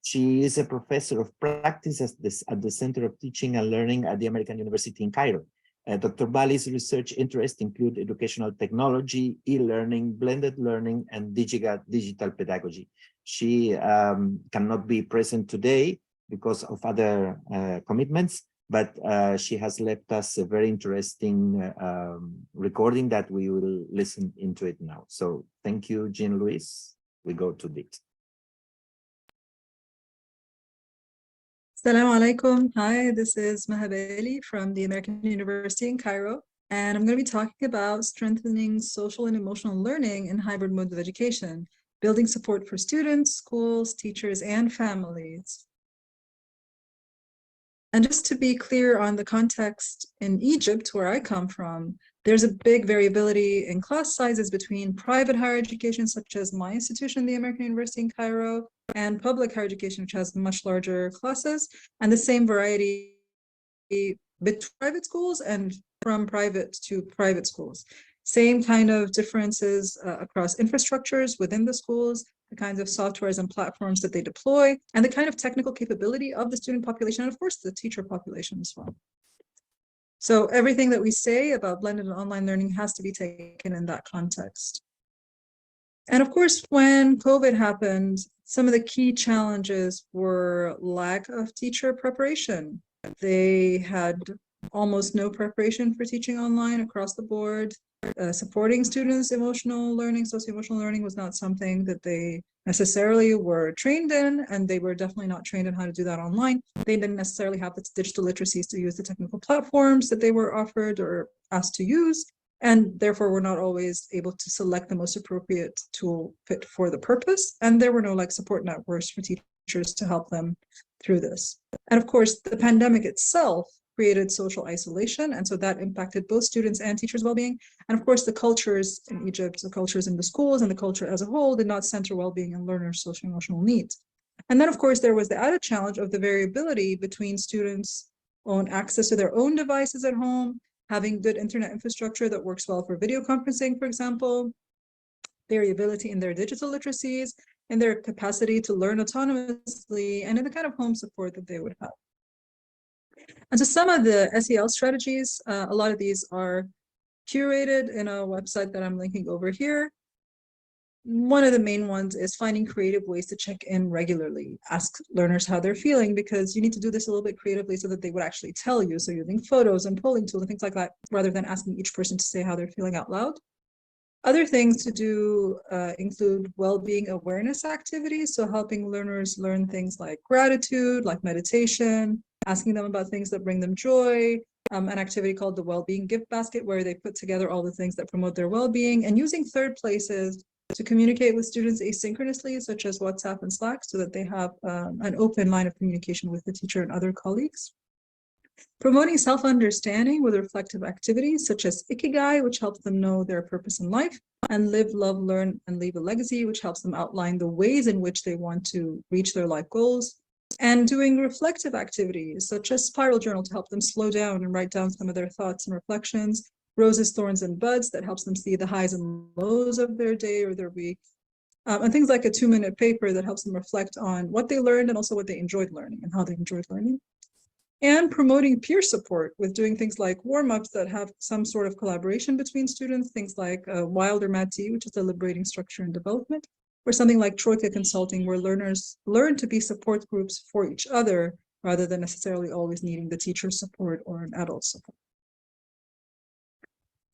She is a professor of practice at the Center of Teaching and Learning at the American University in Cairo. Dr. Bali's research interests include educational technology, e-learning, blended learning, and digital pedagogy. She cannot be present today because of other commitments, but she has left us a very interesting recording that we will listen into it now. So thank you, Jean-Louis. We go to Dit. Assalamu alaikum. Hi, this is Mahabali from the American University in Cairo, and I'm going to be talking about strengthening social and emotional learning in hybrid modes of education, building support for students, schools, teachers, and families. And just to be clear on the context in Egypt, where I come from, there's a big variability in class sizes between private higher education, such as my institution, the American University in Cairo, and public higher education, which has much larger classes, and the same variety between private schools and from private to private schools. Same kind of differences across infrastructures within the schools, the kinds of softwares and platforms that they deploy, and the kind of technical capability of the student population, and of course, the teacher population as well. So everything that we say about blended and online learning has to be taken in that context. And of course, when COVID happened, some of the key challenges were lack of teacher preparation. They had almost no preparation for teaching online across the board. Supporting students' emotional learning, socio-emotional learning was not something that they necessarily were trained in, and they were definitely not trained in how to do that online. They didn't necessarily have the digital literacies to use the technical platforms that they were offered or asked to use, and therefore were not always able to select the most appropriate tool fit for the purpose. And there were no support networks for teachers to help them through this. And of course, the pandemic itself created social isolation, and so that impacted both students and teachers' well-being. And of course, the cultures in Egypt, the cultures in the schools and the culture as a whole did not center well-being and learners' social and emotional needs. And then, of course, there was the added challenge of the variability between students' own access to their own devices at home, having good internet infrastructure that works well for video conferencing, for example, variability in their digital literacies, and their capacity to learn autonomously, and in the kind of home support that they would have. And so some of the SEL strategies, a lot of these are curated in a website that I'm linking over here. One of the main ones is finding creative ways to check in regularly, ask learners how they're feeling, because you need to do this a little bit creatively so that they would actually tell you. So using photos and polling tools and things like that, rather than asking each person to say how they're feeling out loud. Other things to do include well-being awareness activities. So helping learners learn things like gratitude, like meditation, asking them about things that bring them joy, an activity called the Well-Being Gift Basket, where they put together all the things that promote their well-being, and using third places to communicate with students asynchronously, such as WhatsApp and Slack, so that they have an open line of communication with the teacher and other colleagues. Promoting self-understanding with reflective activities such as Ikigai, which helps them know their purpose in life, and Live, Love, Learn, and Leave a Legacy, which helps them outline the ways in which they want to reach their life goals. And doing reflective activities such as Spiral Journal to help them slow down and write down some of their thoughts and reflections, Roses, Thorns, and Buds that helps them see the highs and lows of their day or their week, and things like a 2-minute paper that helps them reflect on what they learned and also what they enjoyed learning and how they enjoyed learning. And promoting peer support with doing things like warm-ups that have some sort of collaboration between students, things like Wilder Mad Tea, which is a liberating structure and development, or something like Troika Consulting, where learners learn to be support groups for each other rather than necessarily always needing the teacher's support or an adult support.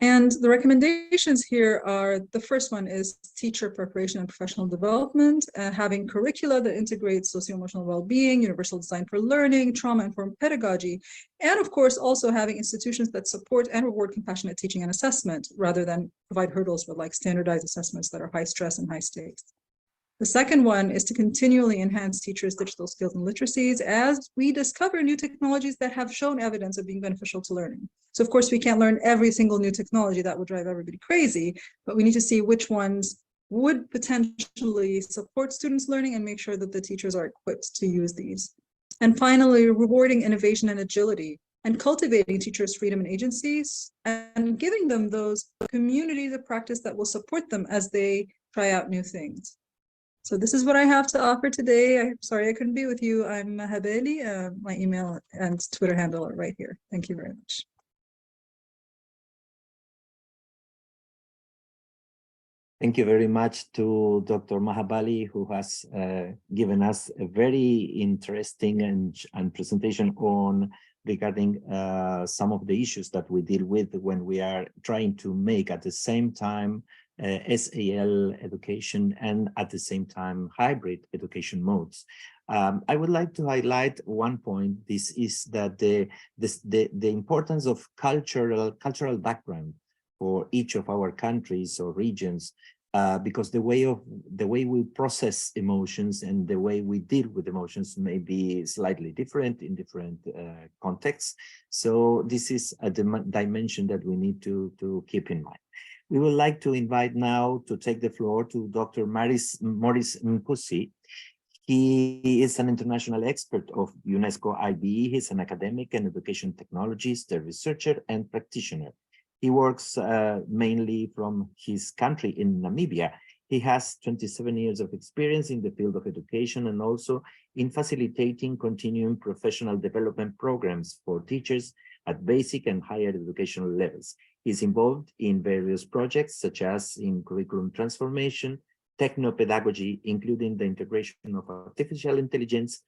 And the recommendations here are, the first one is teacher preparation and professional development, having curricula that integrates socio-emotional well-being, universal design for learning, trauma-informed pedagogy, and of course also having institutions that support and reward compassionate teaching and assessment rather than provide hurdles with standardized assessments that are high stress and high stakes. The second one is to continually enhance teachers' digital skills and literacies as we discover new technologies that have shown evidence of being beneficial to learning. So of course, we can't learn every single new technology, that would drive everybody crazy, but we need to see which ones would potentially support students' learning and make sure that the teachers are equipped to use these. And finally, rewarding innovation and agility and cultivating teachers' freedom and agencies and giving them those communities of practice that will support them as they try out new things. So this is what I have to offer today. I'm sorry I couldn't be with you. I'm Habeli. My email and Twitter handle are right here. Thank you very much. Thank you very much to Dr. Mahabali, who has given us a very interesting and presentation on regarding some of the issues that we deal with when we are trying to make at the same time SAL education and at the same time hybrid education modes. I would like to highlight one point. This is that the importance of cultural background for each of our countries or regions, because the way we process emotions and the way we deal with emotions may be slightly different in different contexts. So this is a dimension that we need to keep in mind. We would like to invite now to take the floor to Dr. Maurice Nkusi. He is an international expert of UNESCO IBE. He's an academic and education technologist, a researcher and practitioner. He works mainly from his country in Namibia. He has 27 years of experience in the field of education and also in facilitating continuing professional development programs for teachers at basic and higher educational levels. He's involved in various projects such as in curriculum transformation, technopedagogy, including the integration of artificial intelligence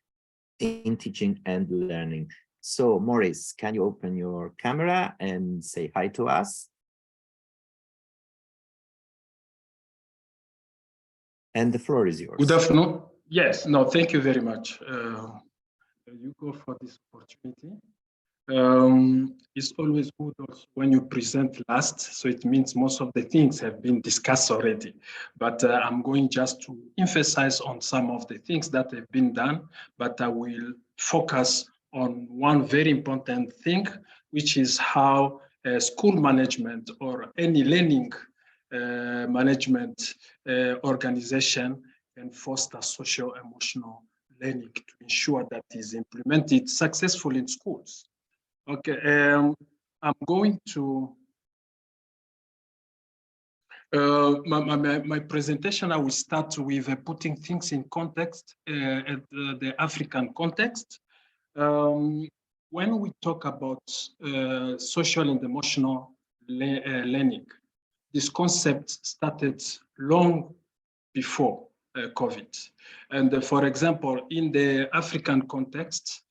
in teaching and learning. So, Maurice, can you open your camera and say hi to us? And the floor is yours. Good afternoon. Yes, no, thank you very much, Hugo, for this opportunity. It's always good also when you present last, so it means most of the things have been discussed already. But I'm going just to emphasize on some of the things that have been done, but I will focus on one very important thing, which is how school management or any learning management organization can foster social-emotional learning to ensure that it is implemented successfully in schools. Okay, I'm going to my presentation. I will start with putting things in context, at the African context. When we talk about social and emotional learning, this concept started long before COVID. And for example, in the African context,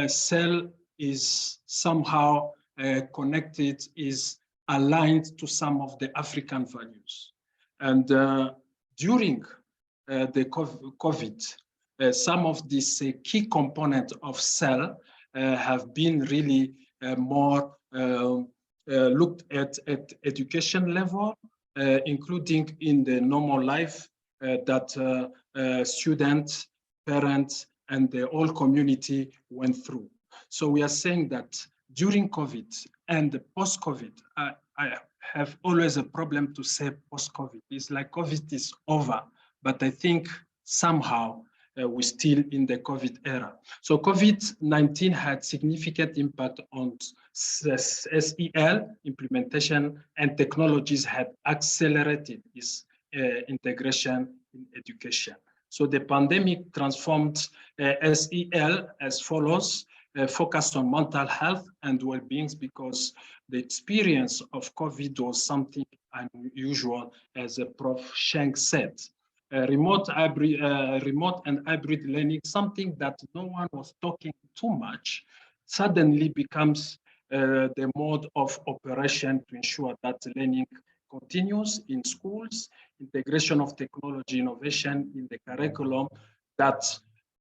cell is somehow connected, is aligned to some of the African values. And during the COVID, some of these key components of cell have been really more looked at education level, including in the normal life that students, parents, and the whole community went through. So we are saying that during COVID and post-COVID, I have always a problem to say post-COVID. It's like COVID is over, but I think somehow we're still in the COVID era. So COVID-19 had significant impact on SEL implementation, and technologies had accelerated its integration in education. So the pandemic transformed SEL as follows, focused on mental health and well-being, because the experience of COVID was something unusual, as Prof. Sheng said. Remote and hybrid learning, something that no one was talking too much, suddenly becomes the mode of operation to ensure that learning continues in schools, integration of technology innovation in the curriculum, that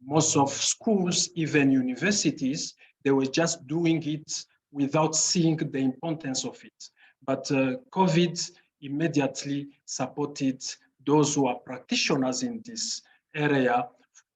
most of schools, even universities, they were just doing it without seeing the importance of it. But COVID immediately supported those who are practitioners in this area,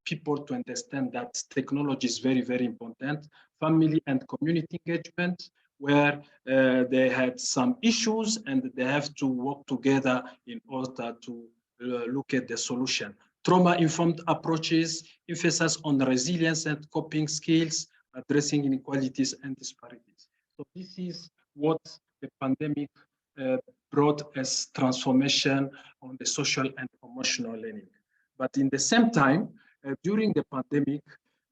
people to understand that technology is very, very important. Family and community engagement, where they had some issues and they have to work together in order to look at the solution. Trauma-informed approaches, emphasis on resilience and coping skills, addressing inequalities and disparities. So this is what the pandemic brought as transformation on the social and emotional learning. But in the same time, during the pandemic,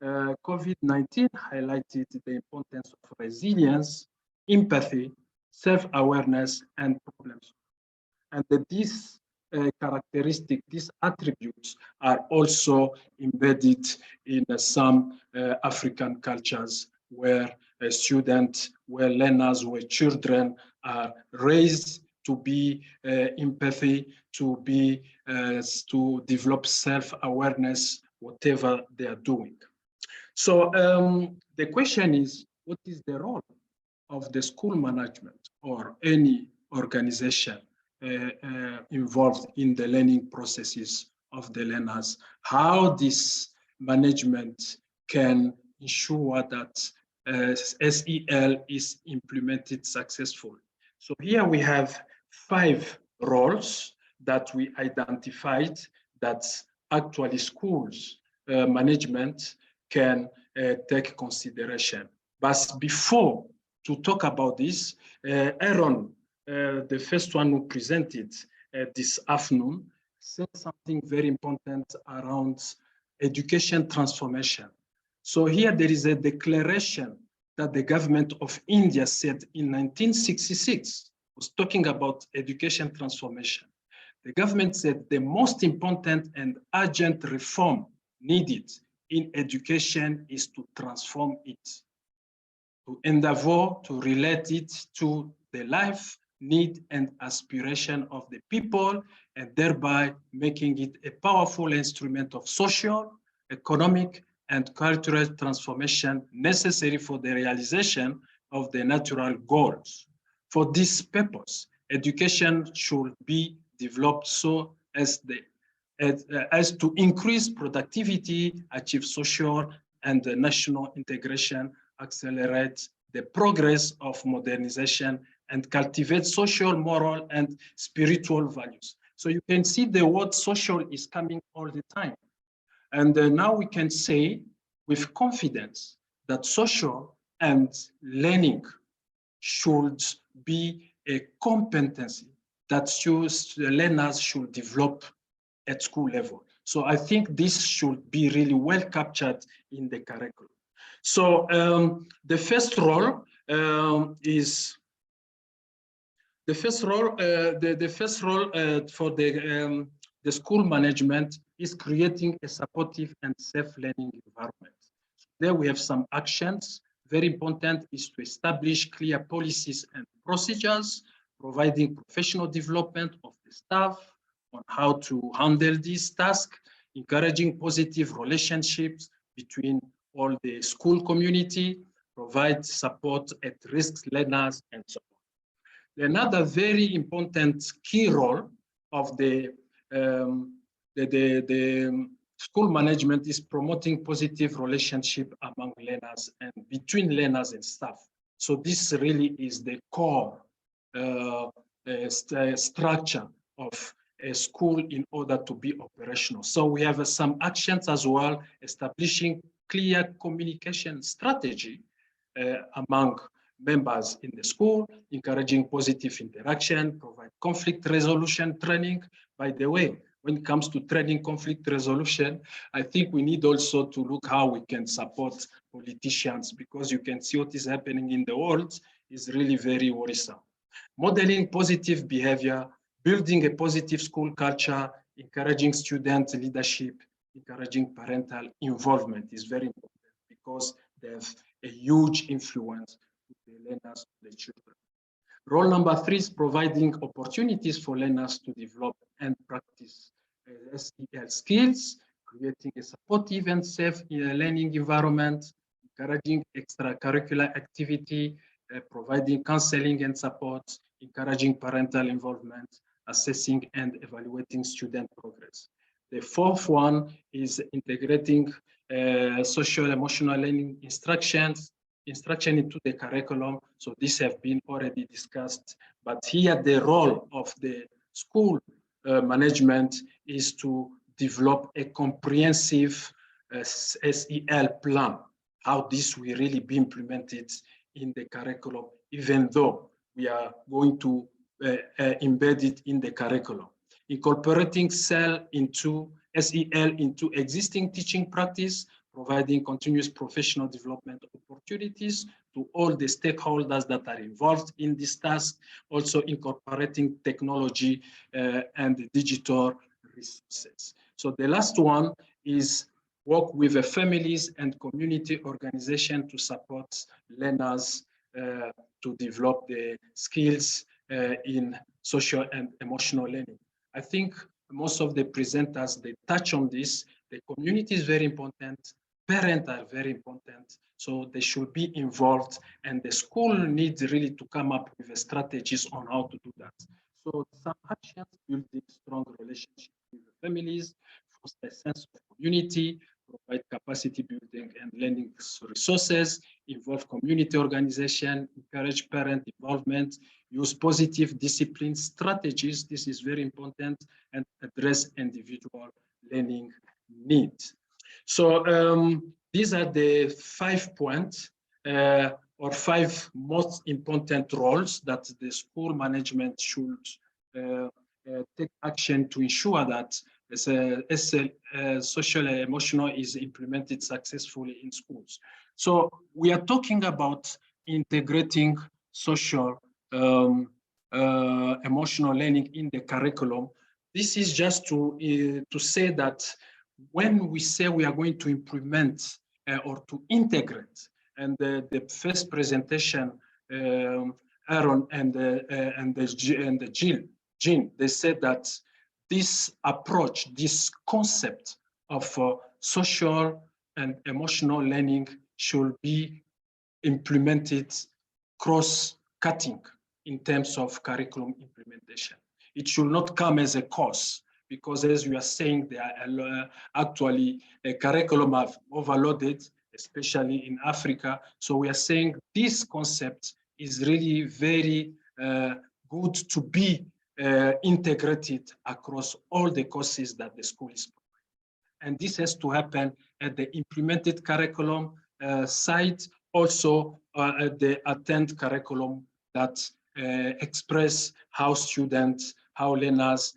COVID-19 highlighted the importance of resilience, empathy, self-awareness, and problems. And these characteristics, these attributes are also embedded in some African cultures where students, where learners, where children are raised to be empathy, to develop self-awareness, whatever they are doing. So the question is, what is the role of the school management or any organization involved in the learning processes of the learners? How this management can ensure that SEL is implemented successfully. So here we have 5 roles that we identified that actually schools management can take consideration. But before to talk about this, Aaron, the first one who presented this afternoon, said something very important around education transformation. So here there is a declaration that the government of India said in 1966, was talking about education transformation. The government said the most important and urgent reform needed in education is to transform it, to endeavor to relate it to the life, need, and aspiration of the people, and thereby making it a powerful instrument of social, economic, and cultural transformation necessary for the realization of the natural goals. For this purpose, education should be developed so as to increase productivity, achieve social and national integration, accelerate the progress of modernization, and cultivate social, moral, and spiritual values. So you can see the word social is coming all the time. And now we can say with confidence that social and learning should be a competency that the learners should develop at school level. So I think this should be really well captured in the curriculum. So the first role for the school management is creating a supportive and safe learning environment. There we have some actions. Very important is to establish clear policies and procedures, providing professional development of the staff on how to handle this task, encouraging positive relationships between all the school community, provide support at risk learners, and so on. Another very important key role of the school management is promoting positive relationship among learners and between learners and staff. So this really is the core structure of a school in order to be operational. So we have some actions as well, establishing clear communication strategy among members in the school, encouraging positive interaction, provide conflict resolution training. By the way, when it comes to training conflict resolution, I think we need also to look how we can support politicians, because you can see what is happening in the world is really very worrisome. Modeling positive behavior, building a positive school culture, encouraging student leadership, encouraging parental involvement is very important because they have a huge influence with the learners, the children. Role number 3 is providing opportunities for learners to develop and practice SEL skills, creating a supportive and safe learning environment, encouraging extracurricular activity, providing counseling and support, encouraging parental involvement, assessing and evaluating student progress. The 4th one is integrating social emotional learning instruction into the curriculum. So these have been already discussed, but here the role of the school management is to develop a comprehensive SEL plan, how this will really be implemented in the curriculum, even though we are going to embed it in the curriculum. Incorporating SEL into existing teaching practice, providing continuous professional development opportunities to all the stakeholders that are involved in this task, also incorporating technology and digital resources. So the last one is work with the families and community organization to support learners to develop the skills in social and emotional learning. I think most of the presenters, they touch on this. The community is very important. Parents are very important. So they should be involved, and the school needs really to come up with strategies on how to do that. So some actions: building strong relationships with the families, foster a sense of community, provide capacity building and learning resources, involve community organization, encourage parent involvement, use positive discipline strategies. This is very important, and address individual learning needs. So these are the 5 points or 5 most important roles that the school management should take action to ensure that social and emotional is implemented successfully in schools. So we are talking about integrating social emotional learning in the curriculum. This is just to say that when we say we are going to implement or to integrate, and the first presentation, Aaron and Jean, they said that this approach, this concept of social and emotional learning should be implemented cross-cutting in terms of curriculum implementation. It should not come as a course, because as you are saying, they are actually a curriculum have overloaded, especially in Africa. So we are saying this concept is really very good to be integrated across all the courses that the school is providing. And this has to happen at the implemented curriculum side, also at the attend curriculum that express how students, how learners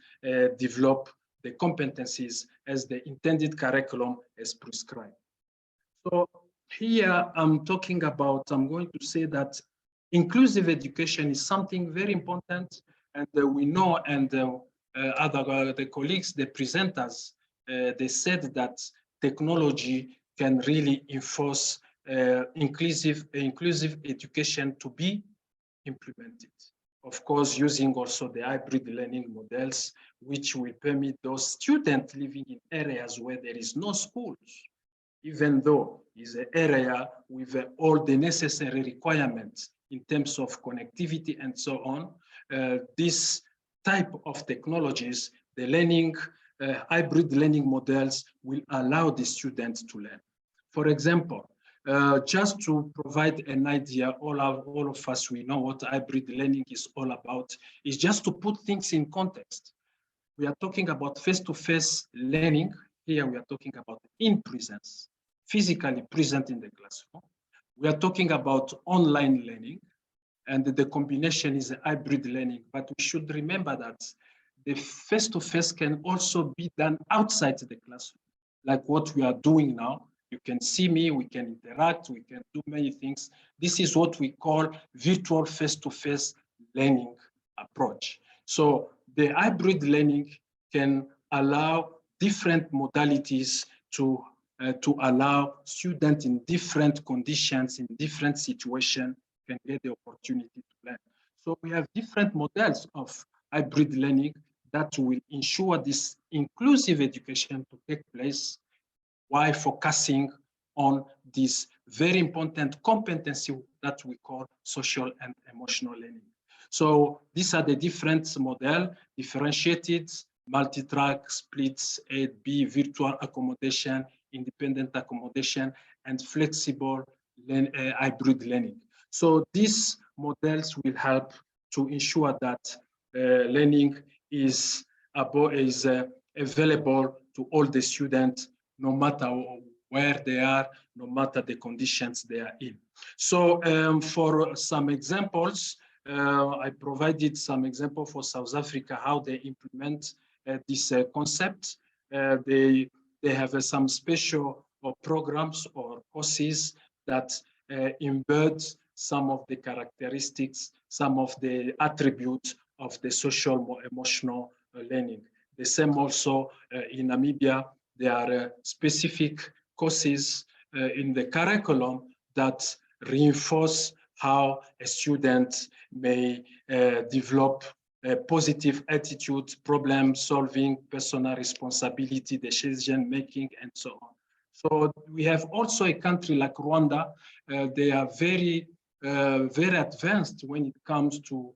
develop the competencies as the intended curriculum is prescribed. So here I'm talking about, I'm going to say that inclusive education is something very important, and we know, and the colleagues, the presenters, they said that technology can really enforce inclusive education to be implemented. Of course, using also the hybrid learning models, which will permit those students living in areas where there is no schools, even though it's an area with all the necessary requirements in terms of connectivity and so on. This type of technologies, the learning, hybrid learning models will allow the students to learn. For example, just to provide an idea, all of us, we know what hybrid learning is all about, is just to put things in context. We are talking about face-to-face learning. Here we are talking about in presence, physically present in the classroom. We are talking about online learning, and the combination is a hybrid learning. But we should remember that the face-to-face can also be done outside the classroom, like what we are doing now. You can see me, we can interact, we can do many things. This is what we call virtual face-to-face learning approach. So the hybrid learning can allow different modalities to allow students in different conditions, in different situations, can get the opportunity to learn. So we have different models of hybrid learning that will ensure this inclusive education to take place, while focusing on this very important competency that we call social and emotional learning. So these are the different models: differentiated, multi-track, splits, A, B, virtual accommodation, independent accommodation, and flexible hybrid learning. So these models will help to ensure that learning is available to all the students, no matter where they are, no matter the conditions they are in. So for some examples, I provided some example for South Africa, how they implement this concept. They have some special programs or courses that embed some of the characteristics, some of the attributes of the social emotional learning. The same also in Namibia, there are specific courses in the curriculum that reinforce how a student may develop a positive attitude, problem solving, personal responsibility, decision making, and so on. So we have also a country like Rwanda. They are very advanced when it comes to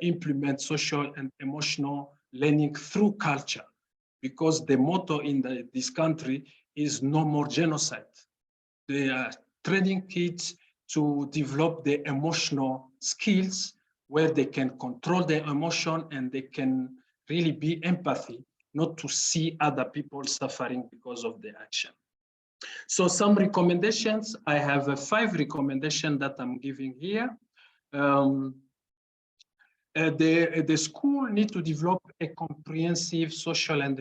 implement social and emotional learning through culture, because the motto in this country is no more genocide. They are training kids to develop their emotional skills where they can control their emotion and they can really be empathy, not to see other people suffering because of their action. So some recommendations, I have 5 recommendations that I'm giving here. The school need to develop a comprehensive social and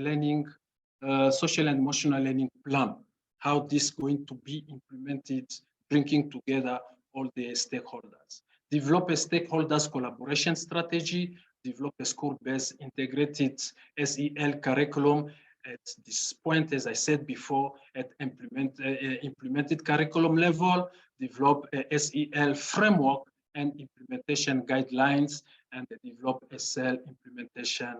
emotional learning plan. How this is going to be implemented, bringing together all the stakeholders. Develop a stakeholders collaboration strategy, develop a school-based integrated SEL curriculum. At this point, as I said before, at implemented curriculum level, develop a SEL framework and implementation guidelines, and develop SEL implementation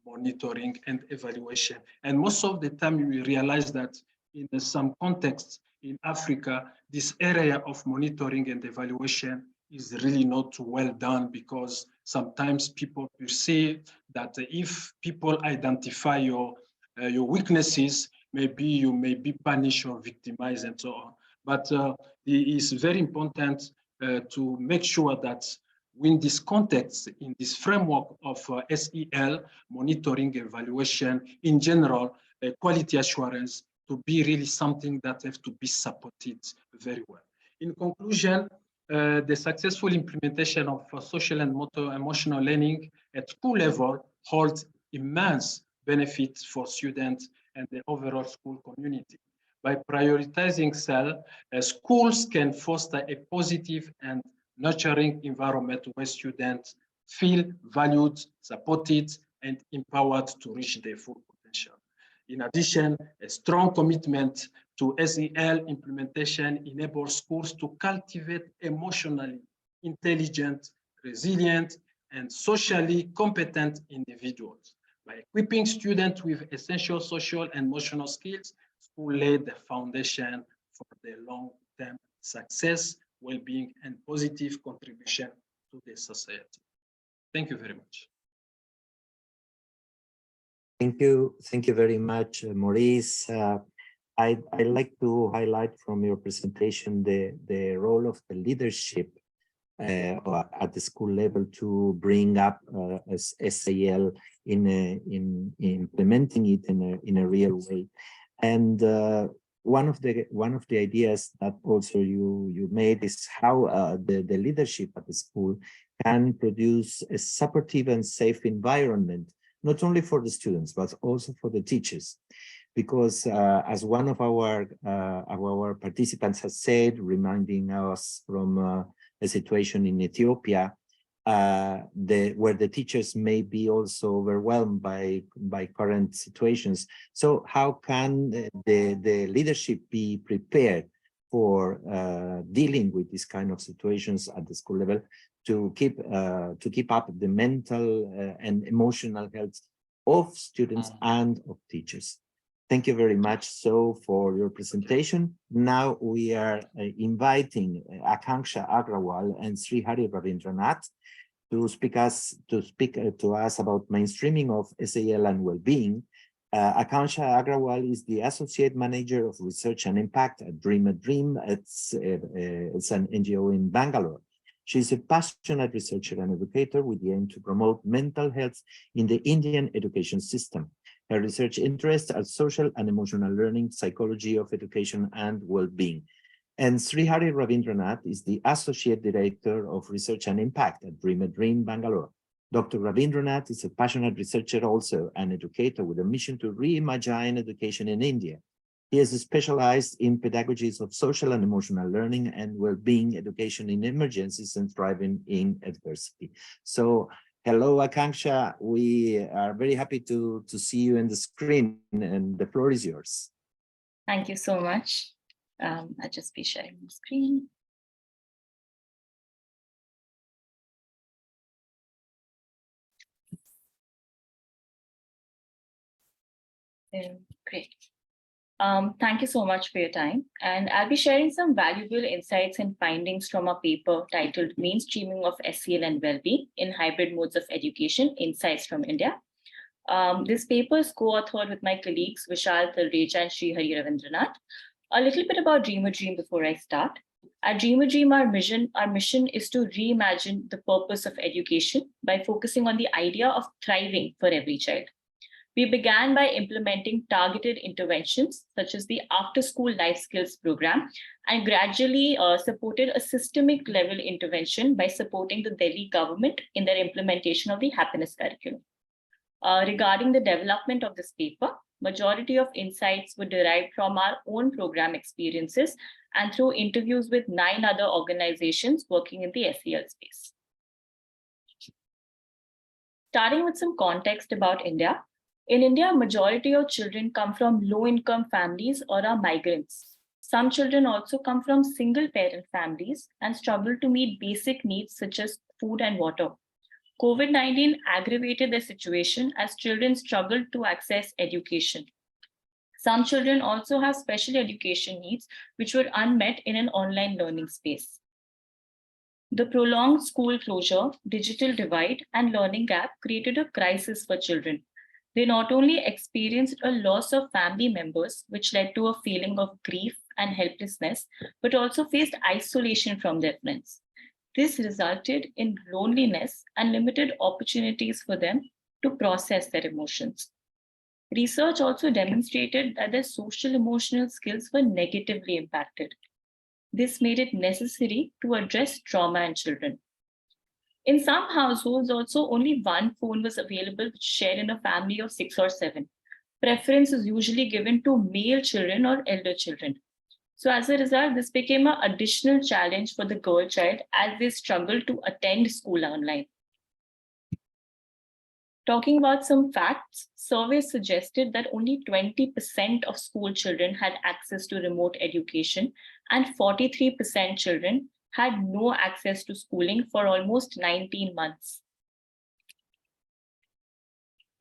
monitoring and evaluation. And most of the time, we realize that in some contexts in Africa, this area of monitoring and evaluation is really not well done, because sometimes people perceive that if people identify your weaknesses, maybe you may be punished or victimized and so on. But it is very important to make sure that in this context, in this framework of SEL, monitoring, evaluation, in general, quality assurance, to be really something that has to be supported very well. In conclusion, the successful implementation of social and emotional learning at school level holds immense benefits for students and the overall school community. By prioritizing SEL, schools can foster a positive and nurturing environment where students feel valued, supported, and empowered to reach their full potential. In addition, a strong commitment to SEL implementation enables schools to cultivate emotionally intelligent, resilient, and socially competent individuals. By equipping students with essential social and emotional skills, school laid the foundation for their long-term success, well-being, and positive contribution to the society. Thank you very much. Thank you very much, Maurice. I'd like to highlight from your presentation the role of the leadership at the school level to bring up SAL in implementing it in a real way. And one of the ideas that also you made is how the leadership at the school can produce a supportive and safe environment, not only for the students, but also for the teachers. Because as one of our participants has said, reminding us from a situation in Ethiopia, where the teachers may be also overwhelmed by current situations. So how can the leadership be prepared for dealing with these kind of situations at the school level to keep up the mental and emotional health of students and of teachers? Thank you very much for your presentation. Now we are inviting Akanksha Agrawal and Srihari Ravindranath to speak to us about mainstreaming of SAL and well-being. Akanksha Agrawal is the Associate Manager of Research and Impact at Dream a Dream. It's an NGO in Bangalore. She's a passionate researcher and educator with the aim to promote mental health in the Indian education system. Her research interests are social and emotional learning, psychology of education, and well-being. And Srihari Ravindranath is the Associate Director of Research and Impact at Dream a Dream, Bangalore. Dr. Ravindranath is a passionate researcher, also an educator with a mission to reimagine education in India. He is specialized in pedagogies of social and emotional learning and well-being education in emergencies and thriving in adversity. So, hello, Akanksha. We are very happy to see you in the screen, and the floor is yours. Thank you so much. I'll just be sharing the screen. Great. Thank you so much for your time. And I'll be sharing some valuable insights and findings from a paper titled Mainstreaming of SEL and Wellbeing in Hybrid Modes of Education, Insights from India. This paper is co-authored with my colleagues Vishal Talreja and Srihari Ravindranath. A little bit about Dream a Dream before I start. At Dream a Dream, our mission is to reimagine the purpose of education by focusing on the idea of thriving for every child. We began by implementing targeted interventions, such as the after-school life skills program, and gradually supported a systemic level intervention by supporting the Delhi government in their implementation of the happiness curriculum. Regarding the development of this paper, majority of insights were derived from our own program experiences and through interviews with 9 other organizations working in the SEL space. Starting with some context about India. In India, a majority of children come from low-income families or are migrants. Some children also come from single-parent families and struggle to meet basic needs such as food and water. COVID-19 aggravated the situation as children struggled to access education. Some children also have special education needs which were unmet in an online learning space. The prolonged school closure, digital divide, and learning gap created a crisis for children. They not only experienced a loss of family members, which led to a feeling of grief and helplessness, but also faced isolation from their friends. This resulted in loneliness and limited opportunities for them to process their emotions. Research also demonstrated that their social emotional skills were negatively impacted. This made it necessary to address trauma in children. In some households also, only one phone was available shared in a family of 6 or 7. Preference is usually given to male children or elder children. So as a result, this became an additional challenge for the girl child as they struggled to attend school online. Talking about some facts, surveys suggested that only 20% of school children had access to remote education and 43% children had no access to schooling for almost 19 months.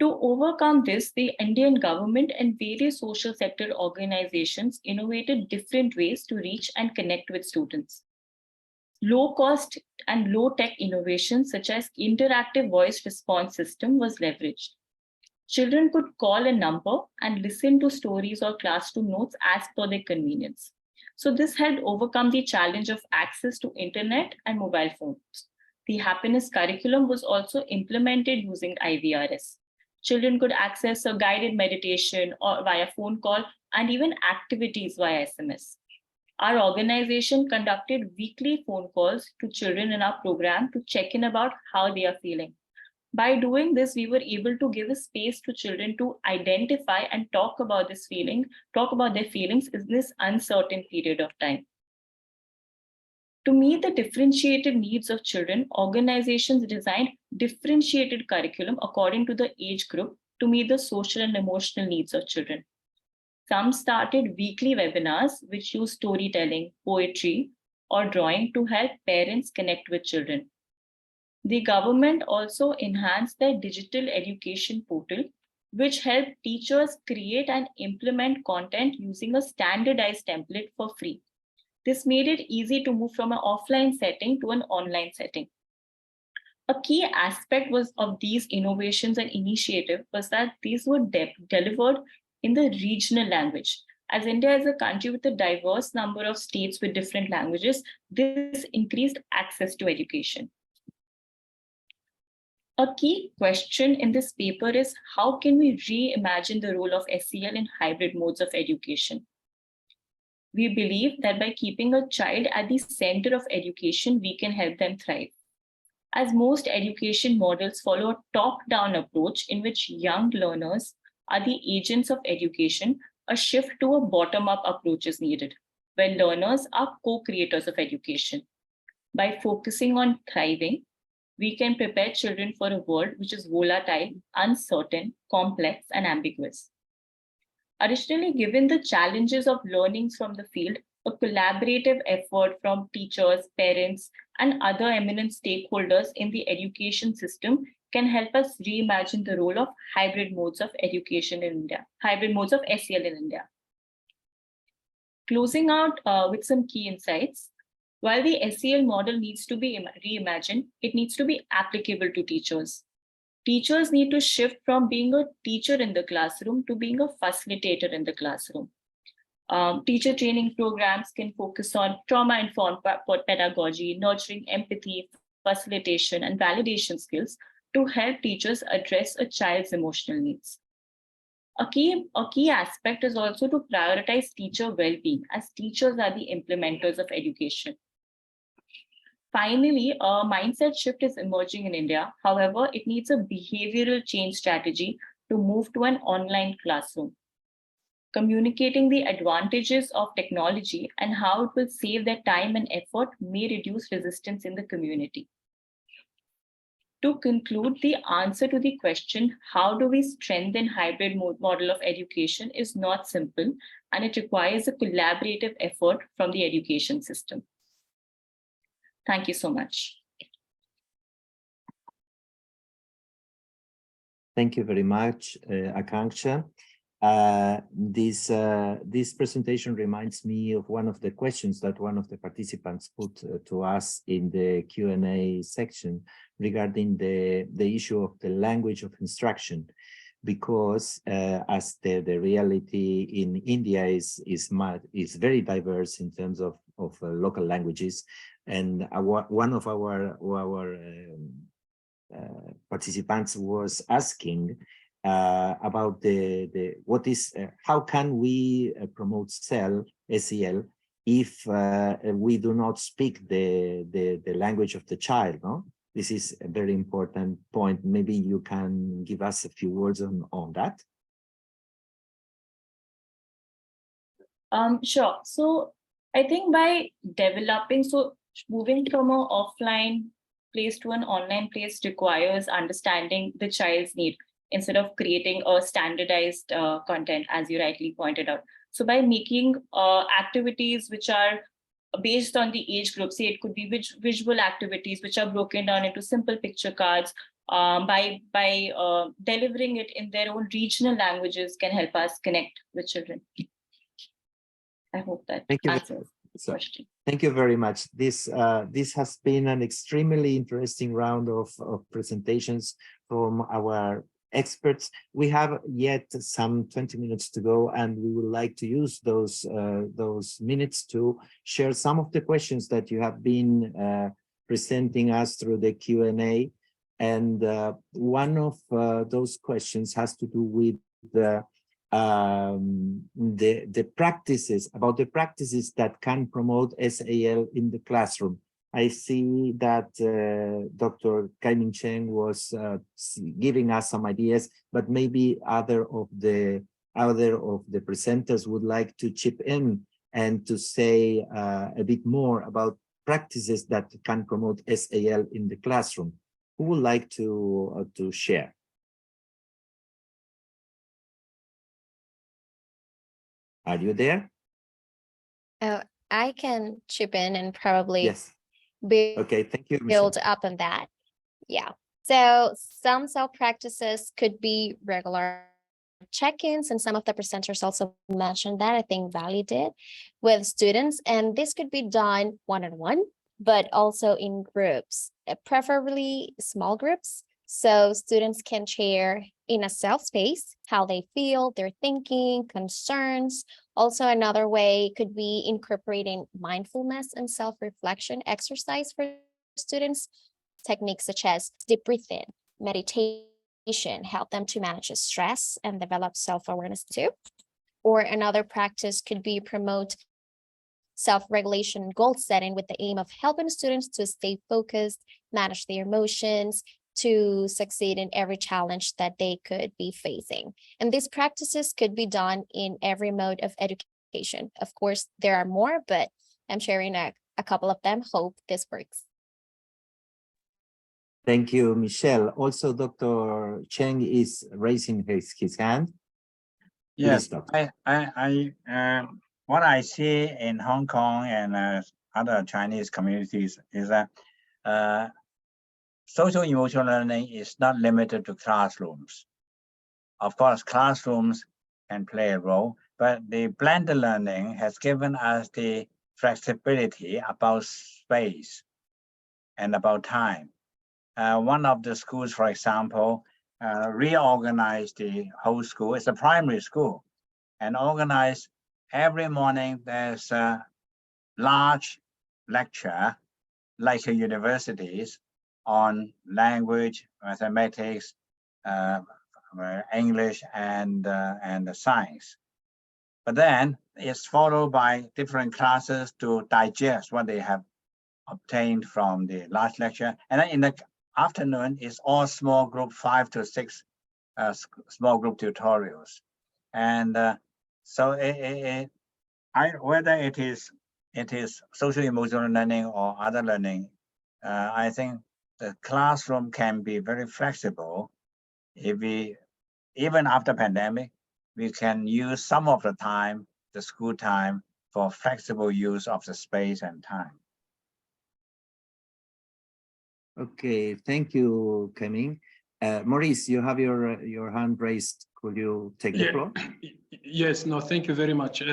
To overcome this, the Indian government and various social sector organizations innovated different ways to reach and connect with students. Low-cost and low-tech innovations such as interactive voice response system was leveraged. Children could call a number and listen to stories or classroom notes as per their convenience. So this helped overcome the challenge of access to internet and mobile phones. The happiness curriculum was also implemented using IVRS. Children could access a guided meditation or via phone call and even activities via SMS. Our organization conducted weekly phone calls to children in our program to check in about how they are feeling. By doing this, we were able to give a space to children to identify and talk about their feelings in this uncertain period of time. To meet the differentiated needs of children, organizations designed differentiated curriculum according to the age group to meet the social and emotional needs of children. Some started weekly webinars which use storytelling, poetry, or drawing to help parents connect with children. The government also enhanced their digital education portal, which helped teachers create and implement content using a standardized template for free. This made it easy to move from an offline setting to an online setting. A key aspect of these innovations and initiatives was that these were delivered in the regional language. As India is a country with a diverse number of states with different languages, this increased access to education. A key question in this paper is how can we reimagine the role of SEL in hybrid modes of education? We believe that by keeping a child at the center of education, we can help them thrive. As most education models follow a top-down approach in which young learners are the agents of education, a shift to a bottom-up approach is needed, where learners are co-creators of education. By focusing on thriving, we can prepare children for a world which is volatile, uncertain, complex, and ambiguous. Additionally, given the challenges of learnings from the field, a collaborative effort from teachers, parents, and other eminent stakeholders in the education system can help us reimagine the role of hybrid modes of education in India, hybrid modes of SEL in India. Closing out with some key insights. While the SEL model needs to be reimagined, it needs to be applicable to teachers. Teachers need to shift from being a teacher in the classroom to being a facilitator in the classroom. Teacher training programs can focus on trauma-informed pedagogy, nurturing empathy, facilitation, and validation skills to help teachers address a child's emotional needs. A key aspect is also to prioritize teacher well-being, as teachers are the implementers of education. Finally, a mindset shift is emerging in India. However, it needs a behavioral change strategy to move to an online classroom. Communicating the advantages of technology and how it will save their time and effort may reduce resistance in the community. To conclude, the answer to the question, how do we strengthen hybrid model of education, is not simple, and it requires a collaborative effort from the education system. Thank you so much. Thank you very much, Akanksha. This presentation reminds me of one of the questions that one of the participants put to us in the Q&A section regarding the issue of the language of instruction, because as the reality in India is very diverse in terms of local languages, and one of our participants was asking about how can we promote SEL if we do not speak the language of the child, no? This is a very important point. Maybe you can give us a few words on that. Sure. So I think by moving from an offline place to an online place requires understanding the child's need instead of creating a standardized content, as you rightly pointed out. So by making activities which are based on the age group, say it could be visual activities which are broken down into simple picture cards, by delivering it in their own regional languages can help us connect with children. I hope that answers the question. Thank you very much. This has been an extremely interesting round of presentations from our experts. We have yet some 20 minutes to go, and we would like to use those minutes to share some of the questions that you have been presenting us through the Q&A. And one of those questions has to do with the practices that can promote SEL in the classroom. I see that Dr. Kai-Ming Cheng was giving us some ideas, but maybe other of the presenters would like to chip in and to say a bit more about practices that can promote SEL in the classroom. Who would like to share? Are you there? Oh, I can chip in and probably Yes. Okay, thank you, build Michelle. up on that. Yeah. So some self practices could be regular check-ins, and some of the presenters also mentioned that. I think Valley did, with students, and this could be done one-on-one, but also in groups, preferably small groups, so students can share in a self space how they feel, their thinking, concerns. Also, another way could be incorporating mindfulness and self-reflection exercise for students. Techniques such as deep breathing, meditation help them to manage stress and develop self-awareness too. Or another practice could be promote self-regulation and goal setting with the aim of helping students to stay focused, manage their emotions, to succeed in every challenge that they could be facing. And these practices could be done in every mode of education. Of course, there are more, but I'm sharing a couple of them. Hope this works. Thank you, Michelle. Also, Dr. Cheng is raising his hand. Yes, Please, Doctor. what I see in Hong Kong and other Chinese communities is that social emotional learning is not limited to classrooms. Of course, classrooms can play a role, but the blended learning has given us the flexibility about space and about time. One of the schools, for example, reorganized the whole school. It's a primary school, and organized every morning. There's a large lecture, like universities, on language, mathematics, English, and science. But then it's followed by different classes to digest what they have obtained from the large lecture. And then in the afternoon, it's all small group, 5 to 6 small group tutorials. And so whether it is social emotional learning or other learning, I think the classroom can be very flexible. If we, even after pandemic, we can use some of the time, the school time, for flexible use of the space and time. Okay, thank you, Keming. Maurice, you have your hand raised. Could you take the floor? Yes, no, thank you very much.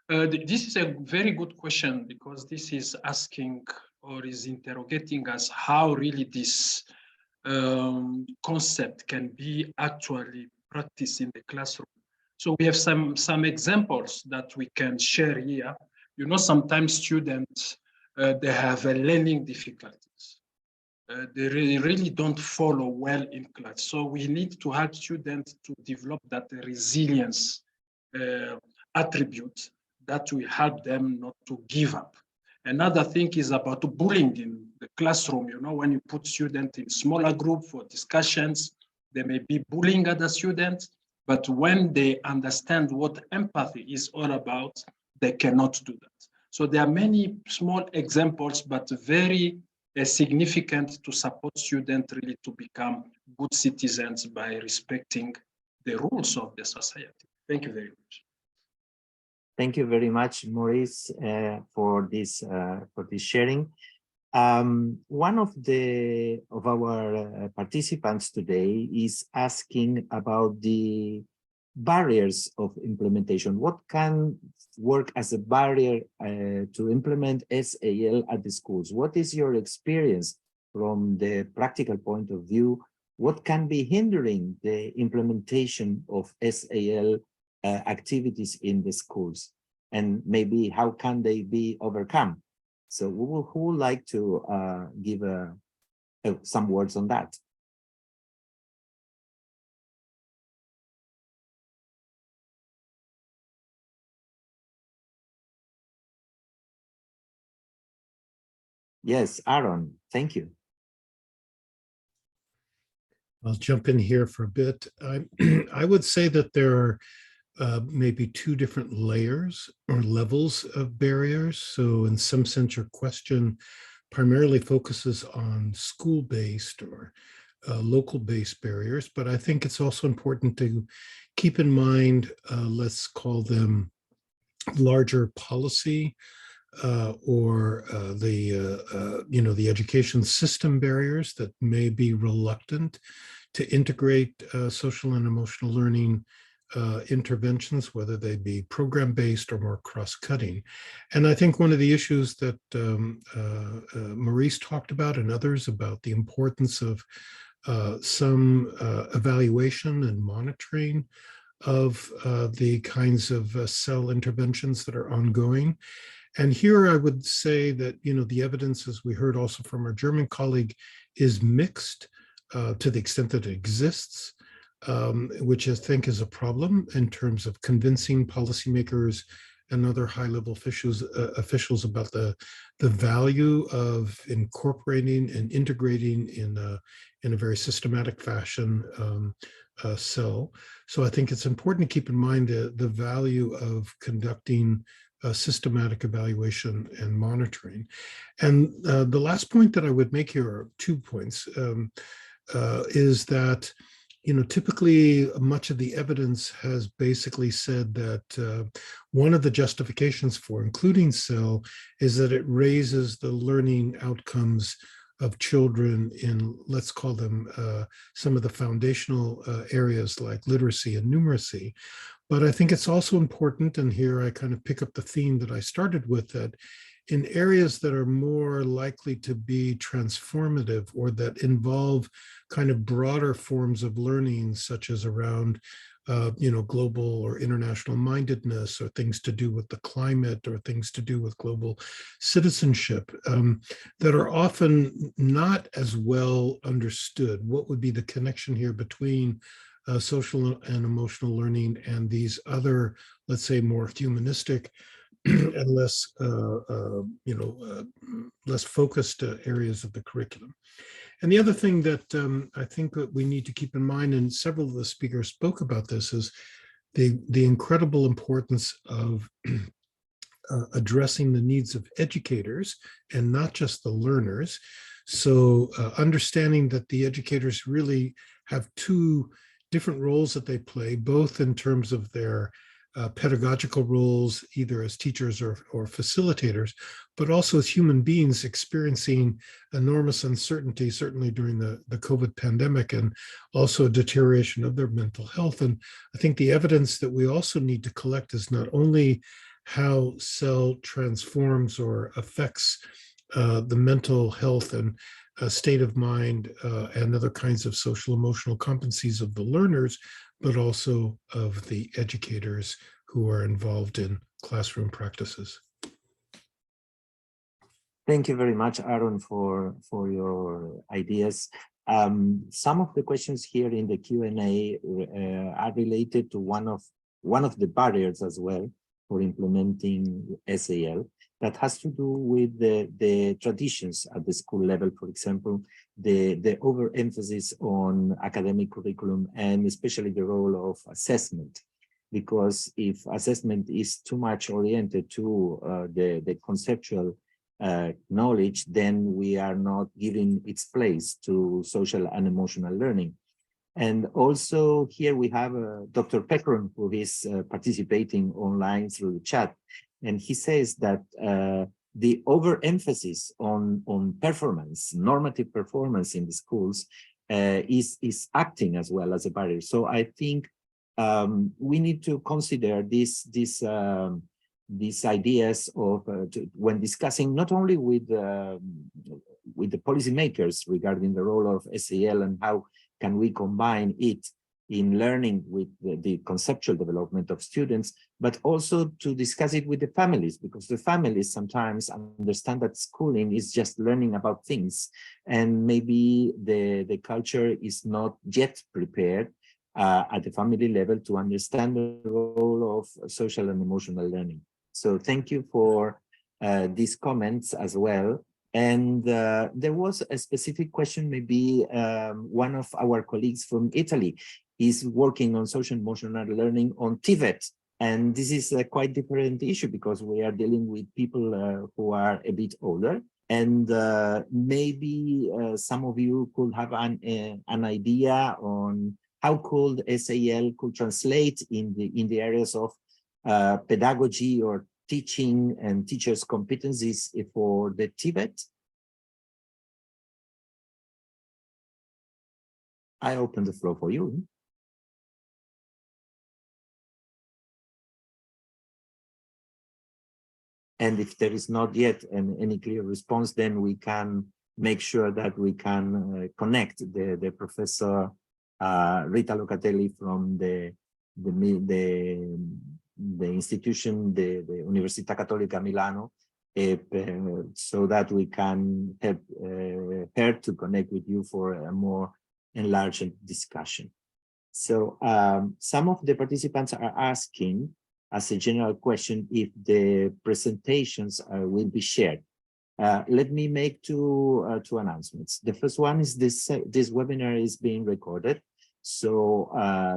This is a very good question, because this is asking or is interrogating us how really this concept can be actually practiced in the classroom. So we have some examples that we can share here. You know, sometimes students, they have learning difficulties. They really don't follow well in class. So we need to help students to develop that resilience attribute that will help them not to give up. Another thing is about bullying in the classroom. You know, when you put students in smaller group for discussions, they may be bullying other students, but when they understand what empathy is all about, they cannot do that. So there are many small examples, but very significant to support students really to become good citizens by respecting the rules of the society. Thank you very much. Thank you very much, Maurice, for this sharing. One of our participants today is asking about the barriers of implementation. What can work as a barrier to implement SAL at the schools? What is your experience from the practical point of view? What can be hindering the implementation of SAL activities in the schools? And maybe how can they be overcome? So who would like to give some words on that? Yes, Aaron, thank you. I'll jump in here for a bit. I would say that there are maybe two different layers or levels of barriers. So in some sense, your question primarily focuses on school-based or local-based barriers, but I think it's also important to keep in mind, let's call them larger policy or the education system barriers that may be reluctant to integrate social and emotional learning interventions, whether they be program-based or more cross-cutting. And I think one of the issues that Maurice talked about and others about the importance of some evaluation and monitoring of the kinds of cell interventions that are ongoing. And here I would say that, the evidence, as we heard also from our German colleague, is mixed to the extent that it exists, which I think is a problem in terms of convincing policymakers and other high-level officials about the value of incorporating and integrating in a very systematic fashion cell. So I think it's important to keep in mind the value of conducting systematic evaluation and monitoring. And the last point that I would make here are 2 points, is that, you know, typically much of the evidence has basically said that one of the justifications for including CEL is that it raises the learning outcomes of children in, let's call them, some of the foundational areas like literacy and numeracy. But I think it's also important, and here I kind of pick up the theme that I started with, that in areas that are more likely to be transformative or that involve kind of broader forms of learning, such as around you know, global or international mindedness, or things to do with the climate, or things to do with global citizenship, that are often not as well understood. What would be the connection here between social and emotional learning and these other, let's say, more humanistic and less, you know, less focused areas of the curriculum. And the other thing that I think that we need to keep in mind, and several of the speakers spoke about this, is the incredible importance of addressing the needs of educators and not just the learners. So understanding that the educators really have 2 different roles that they play, both in terms of their pedagogical roles, either as teachers or facilitators, but also as human beings experiencing enormous uncertainty, certainly during the COVID pandemic, and also a deterioration of their mental health. And I think the evidence that we also need to collect is not only how CEL transforms or affects the mental health and state of mind and other kinds of social emotional competencies of the learners, but also of the educators who are involved in classroom practices. Thank you very much, Aaron, for your ideas. Some of the questions here in the Q&A are related to one of the barriers as well for implementing SAL, that has to do with the traditions at the school level. For example, the overemphasis on academic curriculum, and especially the role of assessment. Because if assessment is too much oriented to the conceptual knowledge, then we are not giving its place to social and emotional learning. And also here we have Dr. Pekron, who is participating online through the chat. And he says that the overemphasis on performance, normative performance in the schools is acting as well as a barrier. So I think we need to consider these ideas of when discussing not only with the policymakers regarding the role of SAL and how can we combine it in learning with the conceptual development of students, but also to discuss it with the families, because the families sometimes understand that schooling is just learning about things, and maybe the culture is not yet prepared at the family level to understand the role of social and emotional learning. So thank you for these comments as well. And there was a specific question, maybe one of our colleagues from Italy is working on social emotional learning on Tibet. And this is a quite different issue because we are dealing with people who are a bit older. And maybe some of you could have an idea on how could SAL could translate in the areas of pedagogy or teaching and teachers' competencies for the Tibet. I open the floor for you. And if there is not yet any clear response, then we can make sure that we can connect the Professor Rita Locatelli from the institution, the Università Cattolica Milano, so that we can help her to connect with you for a more enlarged discussion. So some of the participants are asking as a general question if the presentations will be shared. Let me make two announcements. The first one is this webinar is being recorded, so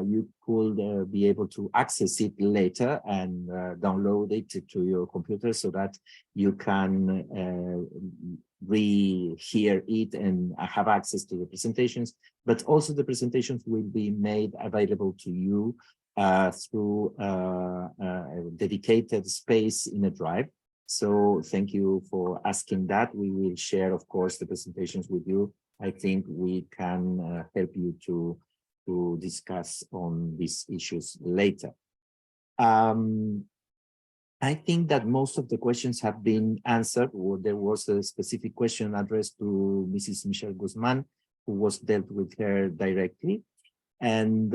you could be able to access it later and download it to your computer so that you can re-hear it and have access to the presentations. But also the presentations will be made available to you through a dedicated space in a drive. So thank you for asking that. We will share, of course, the presentations with you. I think we can help you to discuss on these issues later. I think that most of the questions have been answered, or there was a specific question addressed to Mrs. Michelle Guzman, who was dealt with her directly. And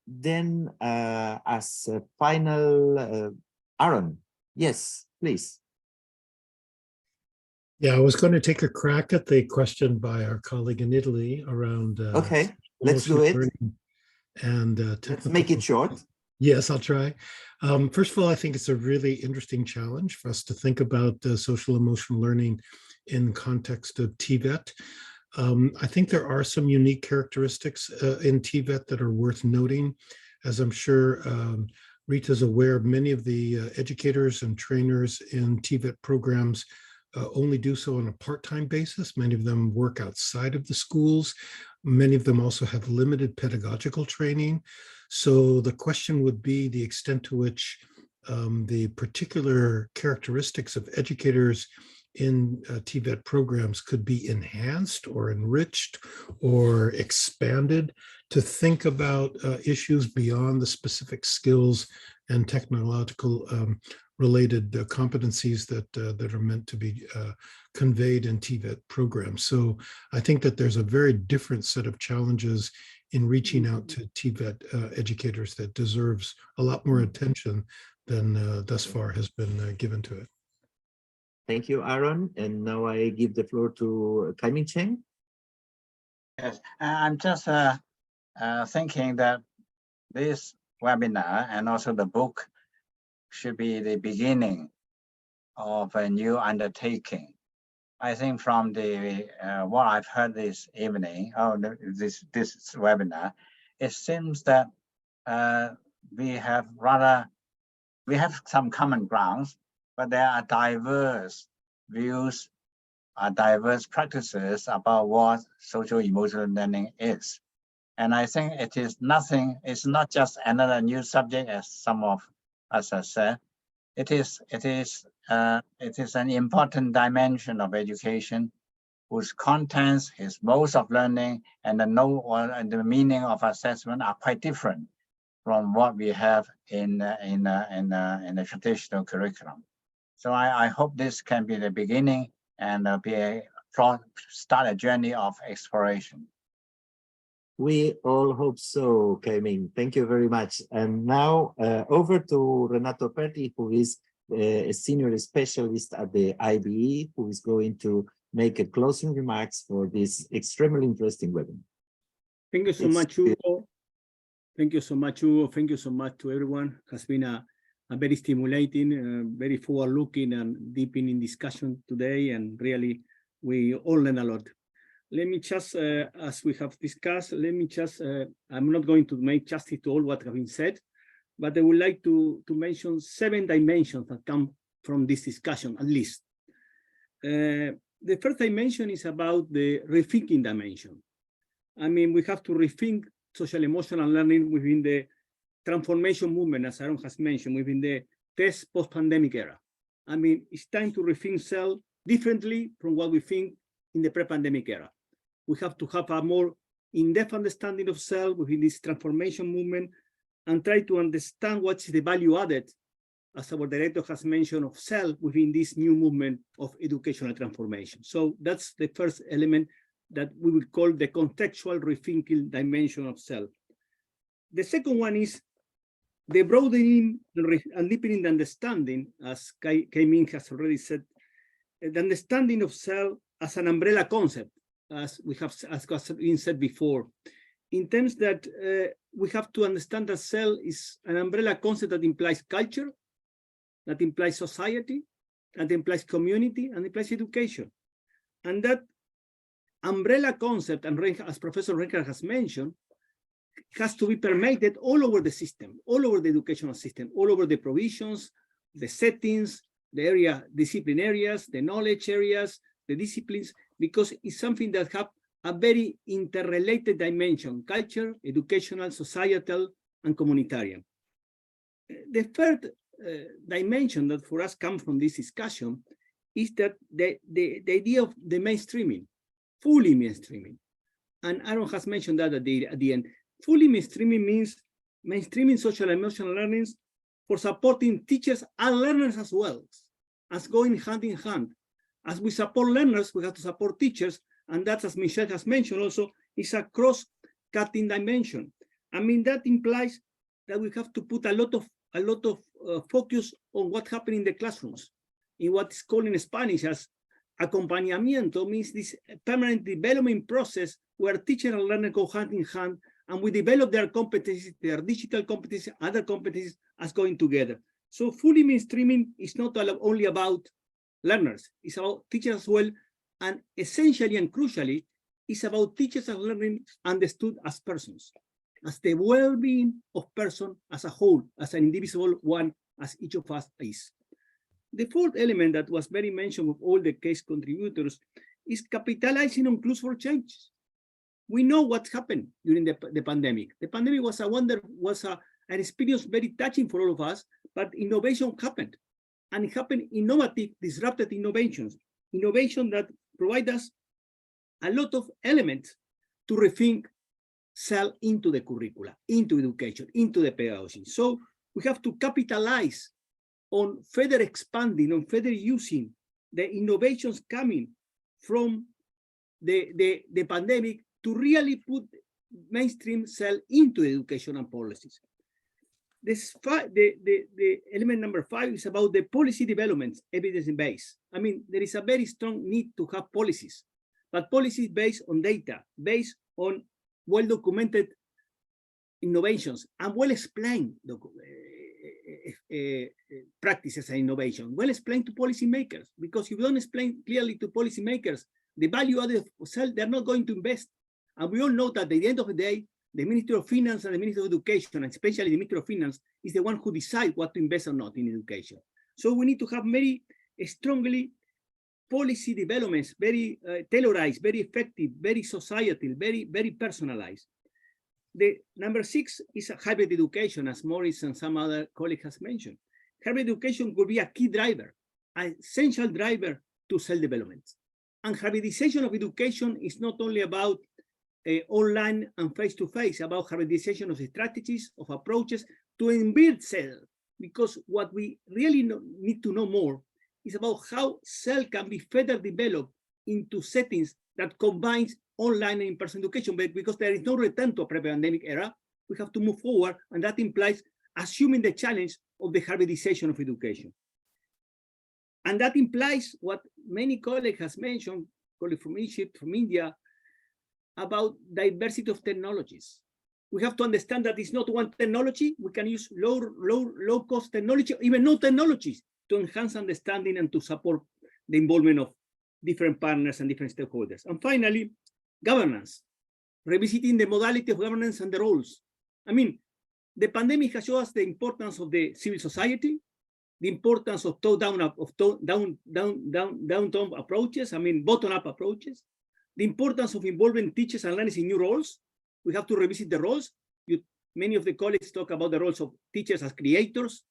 then as a final, Aaron, yes, please. Yeah, I was going to take a crack at the question by our colleague in Italy around Okay, let's do it. And let's make it short. Yes, I'll try. First of all, I think it's a really interesting challenge for us to think about social emotional learning in context of TVET. I think there are some unique characteristics in TVET that are worth noting. As I'm sure Rita's aware, many of the educators and trainers in TVET programs only do so on a part-time basis. Many of them work outside of the schools. Many of them also have limited pedagogical training. So the question would be the extent to which the particular characteristics of educators in TVET programs could be enhanced or enriched or expanded to think about issues beyond the specific skills and technological related competencies that are meant to be conveyed in TVET programs. So I think that there's a very different set of challenges in reaching out to TVET educators that deserves a lot more attention than thus far has been given to it. Thank you, Aaron. And now I give the floor to Kai-Ming Cheng. Yes, I'm just thinking that this webinar and also the book should be the beginning of a new undertaking. I think from the what I've heard this evening, this webinar, it seems that we have some common grounds, but there are diverse views, diverse practices about what social emotional learning is. And I think it is nothing, it's not just another new subject, as some of us have said. It is an important dimension of education whose contents, its modes of learning, and the meaning of assessment are quite different from what we have in the traditional curriculum. So I hope this can be the beginning and start a journey of exploration. We all hope so, Kai-Ming. Thank you very much. And now over to Renato Perti, who is a senior specialist at the IBE, who is going to make a closing remarks for this extremely interesting webinar. Thank you so much, Hugo. Thank you so much, Hugo. Thank you so much to everyone. It has been a very stimulating, very forward-looking and deepening discussion today, and really we all learn a lot. Let me just, as we have discussed, I'm not going to make justice to all what has been said, but I would like to mention 7 dimensions that come from this discussion, at least. The first dimension is about the rethinking dimension. I mean, we have to rethink social emotional learning within the transformation movement, as Aaron has mentioned, within the post-pandemic era. I mean, it's time to rethink self differently from what we think in the pre-pandemic era. We have to have a more in-depth understanding of self within this transformation movement and try to understand what's the value added, as our director has mentioned, of self within this new movement of educational transformation. So that's the first element that we will call the contextual rethinking dimension of self. The second one is the broadening and deepening the understanding, as Kai-Ming has already said, the understanding of self as an umbrella concept, as has been said before. in terms that we have to understand that cell is an umbrella concept that implies culture, that implies society, that implies community, and implies education. And that umbrella concept, and as Professor Renker has mentioned, has to be permeated all over the system, all over the educational system, all over the provisions, the settings, the area, discipline areas, the knowledge areas, the disciplines, because it's something that have a very interrelated dimension: culture, educational, societal, and communitarian. The third dimension that for us comes from this discussion is that the idea of the mainstreaming, fully mainstreaming. And Aaron has mentioned that at the end. Fully mainstreaming means mainstreaming social and emotional learnings for supporting teachers and learners as well, as going hand in hand. As we support learners, we have to support teachers, and that's, as Michelle has mentioned also, is a cross-cutting dimension. I mean, that implies that we have to put a lot of focus on what happened in the classrooms, in what is called in Spanish as acompañamiento, means this permanent development process where teacher and learner go hand in hand, and we develop their competencies, their digital competencies, other competencies as going together. So fully mainstreaming is not only about learners, it's about teachers as well, and essentially and crucially, it's about teachers and learning understood as persons, as the well-being of person as a whole, as an indivisible one, as each of us is. The fourth element that was very mentioned of all the case contributors is capitalizing on clues for change. We know what happened during the pandemic. The pandemic was an experience very touching for all of us, but innovation happened. And it happened innovative, disrupted innovations that provide us a lot of elements to rethink cell into the curricula, into education, into the pedagogy. So we have to capitalize on further expanding, on further using the innovations coming from the pandemic to really put mainstream cell into educational policies. The element number 5 is about the policy developments, evidence-based. I mean, there is a very strong need to have policies, but policies based on data, based on well-documented innovations and well-explained practices and innovation, well-explained to policymakers, because if you don't explain clearly to policymakers the value added of cell, they're not going to invest. And we all know that at the end of the day, the Ministry of Finance and the Ministry of Education, and especially the Ministry of Finance, is the one who decides what to invest or not in education. So we need to have very strongly policy developments, very tailorized, very effective, very societal, very personalized. The number 6 is a hybrid education, as Maurice and some other colleagues has mentioned. Hybrid education will be a key driver, an essential driver to self-development. And hybridization of education is not only about online and face-to-face, about hybridization of strategies, of approaches to embed cell, because what we really need to know more is about how cell can be further developed into settings that combines online and in-person education, but because there is no return to a pre-pandemic era, we have to move forward, and that implies assuming the challenge of the hybridization of education. And that implies what many colleagues has mentioned, colleagues from Egypt, from India, about diversity of technologies. We have to understand that it's not one technology. We can use low cost technology, even no technologies, to enhance understanding and to support the involvement of different partners and different stakeholders. And finally, governance, revisiting the modality of governance and the roles. I mean, the pandemic has shown us the importance of the civil society, the importance of down-top approaches, I mean, bottom-up approaches, the importance of involving teachers and learners in new roles. We have to revisit the roles. Many of the colleagues talk about the roles of teachers as creators,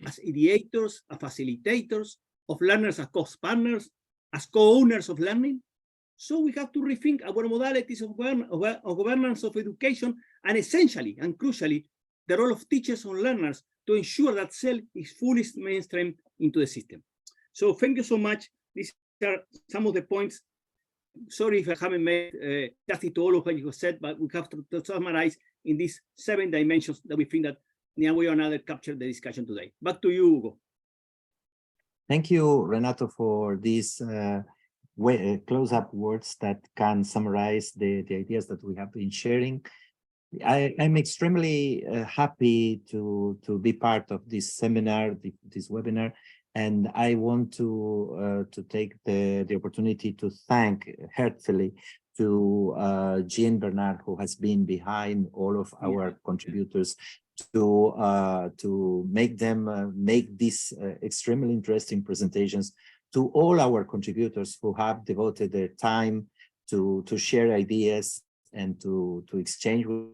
as ideators, as facilitators, of learners as co-partners, as co-owners of learning. So we have to rethink our modalities of governance of education, and essentially and crucially, the role of teachers and learners to ensure that cell is fully mainstream into the system. So thank you so much. These are some of the points. Sorry if I haven't made justice to all of what you have said, but we have to summarize in these 7 dimensions that we think that in a way or another capture the discussion today. Back to you, Hugo. Thank you, Renato, for these close-up words that can summarize the ideas that we have been sharing. I'm extremely happy to be part of this seminar, this webinar, and I want to take the opportunity to thank heartfully to Jean Bernard, who has been behind all of our contributors to make them make these extremely interesting presentations, to all our contributors who have devoted their time to share ideas and to exchange with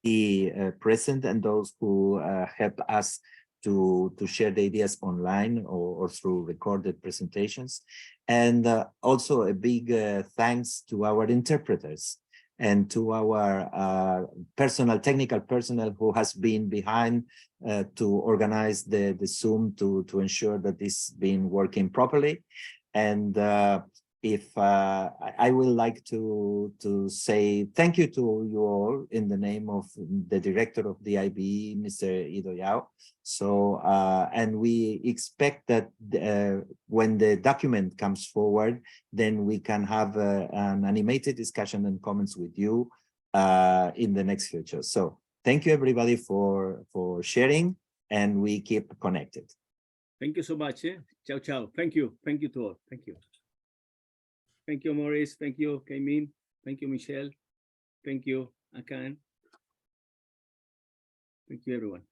the present, and those who help us to share the ideas online or through recorded presentations. And also a big thanks to our interpreters and to our technical personnel who has been behind to organize the Zoom to ensure that this been working properly. And I would like to say thank you to you all in the name of the director of the IBE, Mr. Ido Yao. So, and we expect that when the document comes forward, then we can have an animated discussion and comments with you in the next future. So thank you everybody for sharing, and we keep connected. Thank you so much. Ciao, ciao. Thank you. Thank you to all. Thank you. Thank you, Maurice. Thank you, Kaimin. Thank you, Michelle. Thank you, Akan. Thank you, everyone.